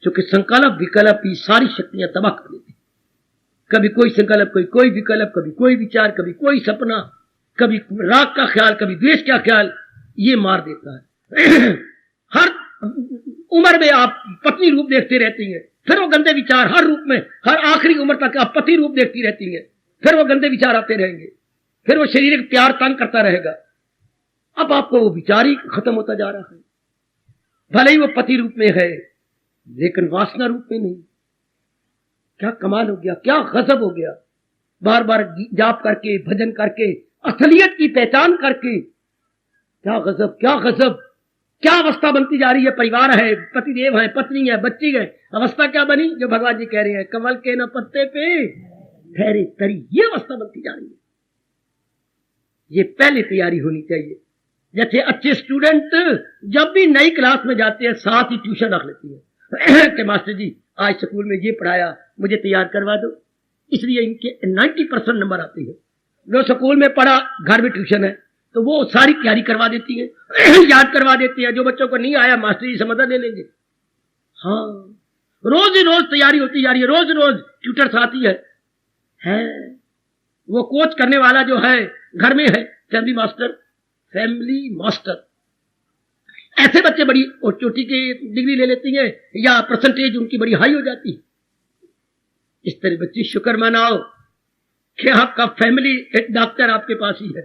क्योंकि संकल्प विकल्प की सारी शक्तियां तबाह कर देती, कभी कोई संकल्प, कोई विकल्प, कभी कोई विचार, कभी कोई सपना, कभी राग का ख्याल, कभी द्वेष का ख्याल, ये मार देता है। हर उम्र में आप पत्नी रूप देखते रहती हैं, फिर वो गंदे विचार हर रूप में, हर आखिरी उम्र तक आप पति रूप देखती रहती हैं, फिर वो गंदे विचार आते रहेंगे, फिर वो शारीरिक प्यार तंग करता रहेगा। अब आपको वो विचार ही खत्म होता जा रहा है, भले ही वो पति रूप में है, लेकिन वासना रूप में नहीं। क्या कमाल हो गया, क्या गजब हो गया। बार बार जाप करके, भजन करके, असलियत की पहचान करके, क्या गजब, क्या गजब, क्या अवस्था बनती जा रही है। परिवार है, पतिदेव है, पत्नी है, बच्ची है, अवस्था क्या बनी, जो भगवान जी कह रहे हैं, कमल के न पत्ते पे ठहरे तरी, ये अवस्था बनती जा रही है। ये पहले तैयारी होनी चाहिए। जैसे अच्छे स्टूडेंट जब भी नई क्लास में जाते हैं, साथ ही ट्यूशन रख लेती है कि मास्टर जी आज स्कूल में ये पढ़ाया, मुझे तैयार करवा दो। इसलिए इनके 90% नंबर आते हैं। जो स्कूल में पढ़ा, घर में ट्यूशन है, तो वो सारी तैयारी करवा देती है, याद करवा देती है। जो बच्चों को नहीं आया, मास्टर जी से मदद ले लेंगे। हाँ, रोज ही रोज तैयारी होती जा रही है, रोज रोज ट्यूटर्स आती है। वो कोच करने वाला जो है घर में है, फैमिली मास्टर। ऐसे बच्चे बड़ी चोटी की डिग्री ले लेती हैं, या परसेंटेज उनकी बड़ी हाई हो जाती है। इस तरह बच्चे शुक्र मनाओ कि आपका फैमिली एक डॉक्टर आपके पास ही है,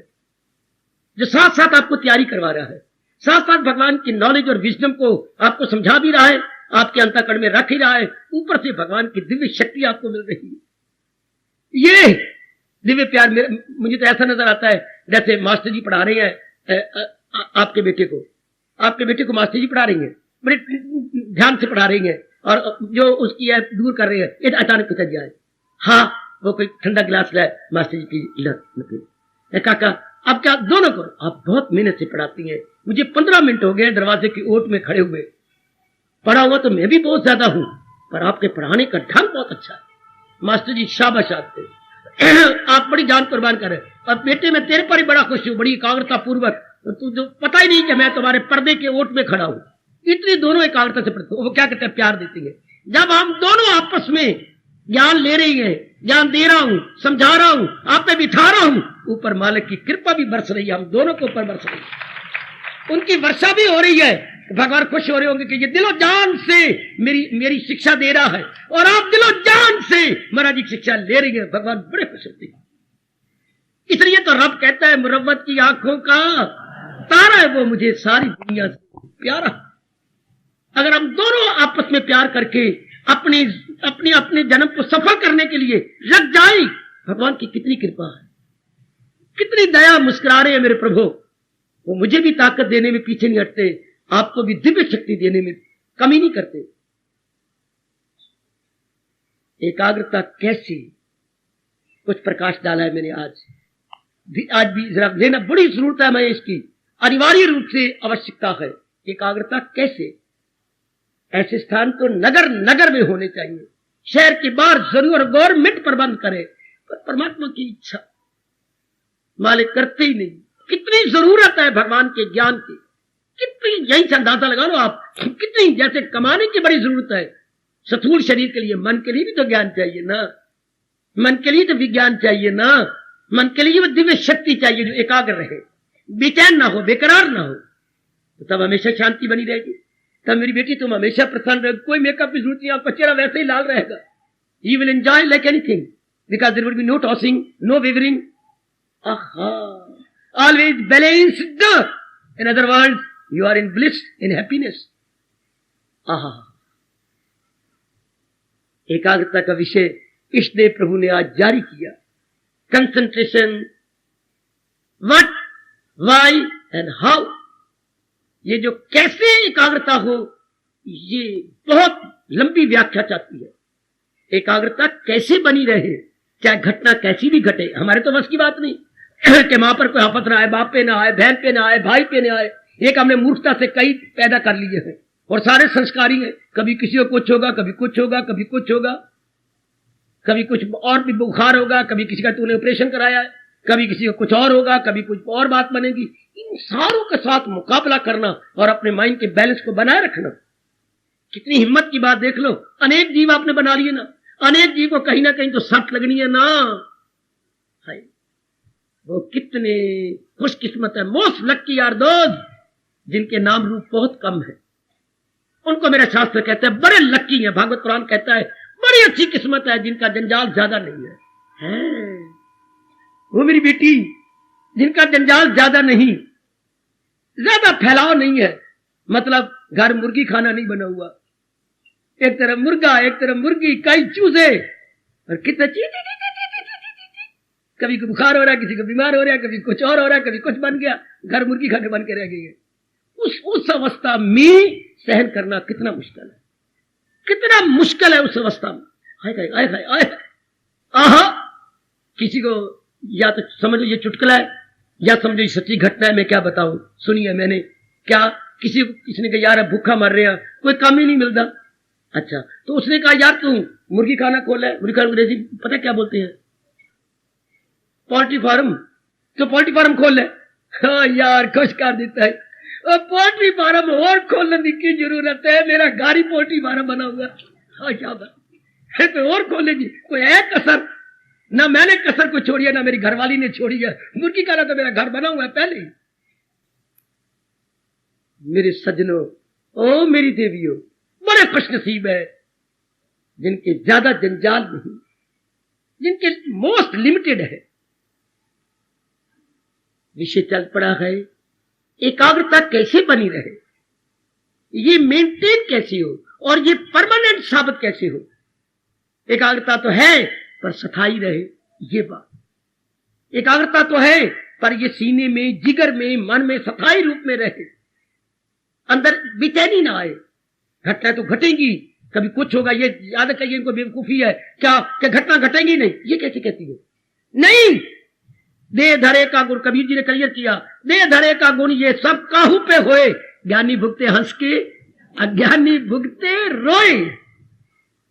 जो साथ साथ आपको तैयारी करवा रहा है, साथ साथ भगवान की नॉलेज और विजडम को आपको समझा भी रहा है, आपके अंतःकरण में रख ही रहा है, ऊपर से भगवान की दिव्य शक्ति आपको मिल रही है। ये दिव्य प्यार मुझे तो ऐसा नजर आता है, जैसे मास्टर जी पढ़ा रहे हैं आपके बेटे को मास्टर जी पढ़ा रही हैं, बड़े ध्यान से पढ़ा रही हैं, और जो उसकी है दूर कर रहे हैं, ये अचानक पिता जाए, हाँ वो कोई ठंडा गिलास लाए, मास्टर जी की काका अब क्या दोनों को आप बहुत मेहनत से पढ़ाती हैं। मुझे 15 मिनट हो गए दरवाजे की ओट में खड़े हुए, पढ़ा हुआ तो मैं भी बहुत ज्यादा हूं, पर आपके पढ़ाने का ढंग बहुत अच्छा है। मास्टर जी शाबाश आपके, आप बड़ी जान कुर्बान कर रहे हैं। और बेटे मैं तेरे पर ही बड़ा खुश हूं, बड़ी एकाग्रता पूर्वक, तू जो पता ही नहीं कि मैं तुम्हारे पर्दे के ओट में खड़ा हूं, इतनी दोनों एकाग्रता से पढ़ते। वो क्या कहते हैं, प्यार देती है। जब हम दोनों आपस में ज्ञान ले रही है, ज्ञान दे रहा हूं, समझा रहा हूं, आप पे बिठा रहा हूं, ऊपर मालिक की कृपा भी बरस रही है, हम दोनों के ऊपर बरस रही है, उनकी वर्षा भी हो रही है। भगवान खुश हो रहे होंगे कि ये दिलो जान से मेरी शिक्षा दे रहा है, और आप दिलो जान से महाराज जी की शिक्षा ले रही है। भगवान बड़े खुश होते हैं। इसलिए तो रब कहता है, मुरव्वत की आंखों का तारा है वो मुझे सारी दुनिया से प्यारा। अगर हम दोनों आपस में प्यार करके अपने जन्म को सफल करने के लिए लग जाए, भगवान की कितनी कृपा है, कितनी दया, मुस्कुरा रहे हैं मेरे प्रभु। वो मुझे भी ताकत देने में पीछे नहीं हटते, आपको भी दिव्य शक्ति देने में कमी नहीं करते। एकाग्रता कैसी, कुछ प्रकाश डाला है मैंने आज भी जरा लेना बड़ी जरूरत है। मैं इसकी अनिवार्य रूप से आवश्यकता है। एकाग्रता कैसे, ऐसे स्थान तो नगर नगर में होने चाहिए, शहर के बाहर जरूर गवर्नमेंट प्रबंध करे, पर परमात्मा की इच्छा मालिक करते ही नहीं। कितनी जरूरत है भगवान के ज्ञान की, कितनी, यही से अंदाजा लगा लो आप, कितनी, जैसे कमाने की बड़ी जरूरत है स्थूल शरीर के लिए, मन के लिए भी तो ज्ञान चाहिए ना, मन के लिए तो विज्ञान चाहिए ना, मन के लिए वो दिव्य शक्ति चाहिए जो एकाग्र रहे, बेचैन ना हो, बेकरार ना हो, तो तब हमेशा शांति बनी रहेगी। तब मेरी बेटी तुम हमेशा प्रसन्न रहे, कोई मेकअप की जरूरत नहीं, आपका चेहरा वैसे ही लाल रहेगा। You will enjoy like anything because there will be no tossing, no wavering, always balanced. In other words you are in bliss, in happiness. एकाग्रता का विषय इष्टदेव प्रभु ने आज जारी किया। Concentration, what, why and how. ये जो कैसे एकाग्रता हो, ये बहुत लंबी व्याख्या चाहती है। एकाग्रता कैसे बनी रहे, चाहे घटना कैसी भी घटे, हमारे तो बस की बात नहीं कि मां पर कोई आफत ना आए, बाप पे ना आए, बहन पे ना आए, भाई पे ना आए। एक हमने मूर्खता से कई पैदा कर लिए हैं और सारे संस्कारी हैं। कभी किसी को कुछ होगा, कभी कुछ होगा, कभी कुछ होगा, कभी कुछ और भी बुखार होगा, कभी किसी का तूने ऑपरेशन कराया है, कभी किसी को कुछ और होगा, कभी कुछ और बात बनेगी। इन सारों के साथ मुकाबला करना और अपने माइंड के बैलेंस को बनाए रखना, कितनी हिम्मत की बात देख लो। अनेक जीव आपने बना लिए ना, अनेक जीव को कहीं ना कहीं तो सट लगनी है ना। हाय, वो कितने खुशकिस्मत है, मोस्ट लक्की आर दोज जिनके नाम रूप बहुत कम है। उनको मेरा शास्त्र कहता है बड़े लक्की हैं। भागवत पुराण कहता है बड़ी अच्छी किस्मत है जिनका जंजाल ज्यादा नहीं है। वो मेरी बेटी जिनका जंजाल ज्यादा नहीं, ज्यादा फैलाव नहीं है, मतलब घर मुर्गी खाना नहीं बना हुआ, एक तरफ मुर्गा एक तरफ मुर्गी, कई चूजे और कितना कभी बुखार हो रहा है, किसी को बीमार हो रहा है, कभी कुछ और हो रहा है, कभी कुछ बन गया, घर मुर्गी खा के बन के रह गई है। उस अवस्था में सहन करना कितना मुश्किल है, कितना मुश्किल है उस अवस्था में। आए आए आए आए आहा, किसी को या तो समझो ये चुटकुला है या समझो ये सच्ची घटना है। मैं क्या बताऊं, सुनिए मैंने क्या, किसी ने कहा यार भूखा मर रहे हैं, कोई काम ही नहीं मिलता। अच्छा, तो उसने कहा यार तू मुर्गी खाना खोल है। मुर्गी खाना अंग्रेजी पता क्या बोलते हैं, पोल्ट्री फार्म, तो पोल्ट्री फार्म खोल ले। हाँ यार खुश कर देता है, और पोल्ट्री फार्म और खोलने की जरूरत है, मेरा गाड़ी पोल्ट्री फार्म बना हुआ। हाँ क्या बात है, तो और खोले जी, कोई है कसर ना, मैंने कसर को छोड़ी है ना मेरी घरवाली ने छोड़ी है। मुर्गी खाना तो मेरा घर बना हुआ है पहले ही। मेरे सज्जनों, ओ मेरी देवियों, बड़े खुशनसीब है जिनके ज्यादा जंजाल नहीं, जिनके मोस्ट लिमिटेड है। विषय चल पड़ा है एकाग्रता कैसे बनी रहे, ये मेंटेन कैसे हो और ये परमानेंट साबित कैसे हो। एकाग्रता तो है पर सफाई रहे, ये बात। एकाग्रता तो है पर ये सीने में, जिगर में, मन में सफाई रूप में रहे, अंदर बेचैनी ना आए। घटना तो घटेगी, कभी कुछ होगा, ये याद कहिए इनको बेवकूफी है क्या घटना घटेगी नहीं, ये कैसे कहती है, नहीं दे धरे का गुण, कबीर जी ने क्लियर किया, दे धरे का गुण ये सब काहू पे होए, ज्ञानी भुगते हंस के अज्ञानी भुगते रोए।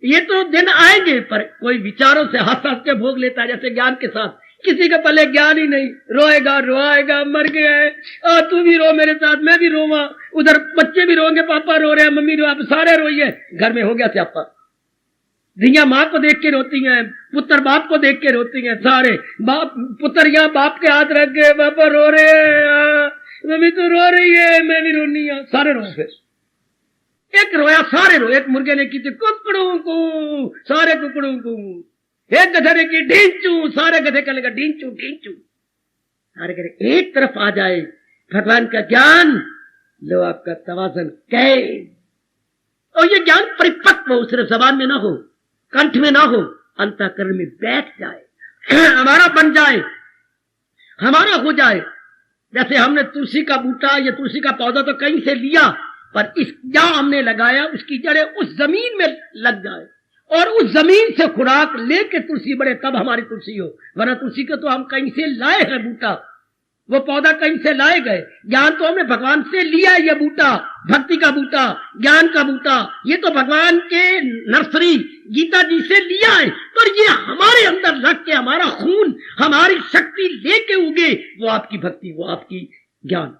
ये तो दिन आएंगे, पर कोई विचारों से हंस हंस के भोग लेता है, जैसे ज्ञान के साथ। किसी का पहले ज्ञान ही नहीं, रोएगा रोएगा, मर गया है, तू भी रो मेरे साथ, मैं भी रोवा, उधर बच्चे भी रोएंगे, पापा रो रहे हैं, मम्मी रो, आप सारे रोइए। घर में हो गया स्यापा। धिया माँ को देख के रोती हैं, पुत्र बाप को देख के रोती हैं, सारे बाप पुत्र यहाँ बाप के हाथ रख के, पापा रो रहे हैं, मम्मी तो रो रही है, मैं भी रोनी है, सारे रो। फिर एक रोया सारे रो। एक मुर्गे ने की थी कुकड़ों को, सारे कुकड़ों को। एक गधे ने की ढींचू, सारे गधे का लगा ढींचू ढींचू। सारे गधे एक तरफ आ जाए, भगवान का ज्ञान लो, आपका तवाज़ुन कैद। और ये ज्ञान परिपक्व हो, सिर्फ जबान में ना हो, कंठ में ना हो, अंतःकरण में बैठ जाए, हमारा बन जाए, हमारा हो जाए। जैसे हमने तुलसी का बूटा या तुलसी का पौधा तो कहीं से लिया, पर इस जहां हमने लगाया उसकी जड़ें उस जमीन में लग जाए, और उस जमीन से खुराक लेके तुलसी बढ़े, तब हमारी तुलसी हो। वरना तुलसी को तो हम कहीं से लाए हैं बूटा, वो पौधा कहीं से लाए गए। ज्ञान तो हमने भगवान से लिया है, ये बूटा भक्ति का बूटा, ज्ञान का बूटा, ये तो भगवान के नर्सरी गीता जी से लिया है। पर ये हमारे अंदर रख के, हमारा खून, हमारी शक्ति लेके उगे, वो आपकी भक्ति, वो आपकी ज्ञान।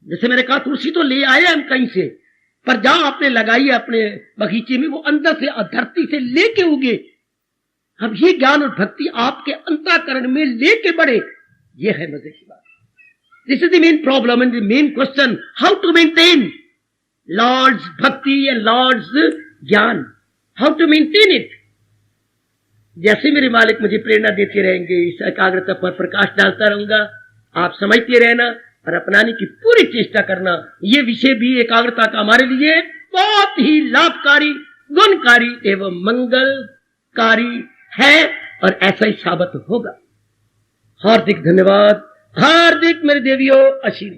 जैसे मैंने कहा, तुलसी तो ले आए हम कहीं से, पर जहां आपने लगाई है अपने बगीचे में, वो अंदर से, धरती से लेके उगे। अब ये ज्ञान और भक्ति आपके अंतःकरण में लेके बढ़े, ये है मजे की बात। This is the main problem and the main question, how to maintain Lord's भक्ति एंड लॉर्ड्स ज्ञान, हाउ टू मेंटेन इट। जैसे मेरे मालिक मुझे प्रेरणा देते रहेंगे, इस एकाग्रता पर प्रकाश डालता रहूंगा। आप समझते रहना और अपनाने की पूरी चेष्टा करना। ये विषय भी एकाग्रता का हमारे लिए बहुत ही लाभकारी, गुणकारी एवं मंगलकारी है, और ऐसा ही साबित होगा। हार्दिक धन्यवाद, हार्दिक मेरे देवियों आशीर्वाद।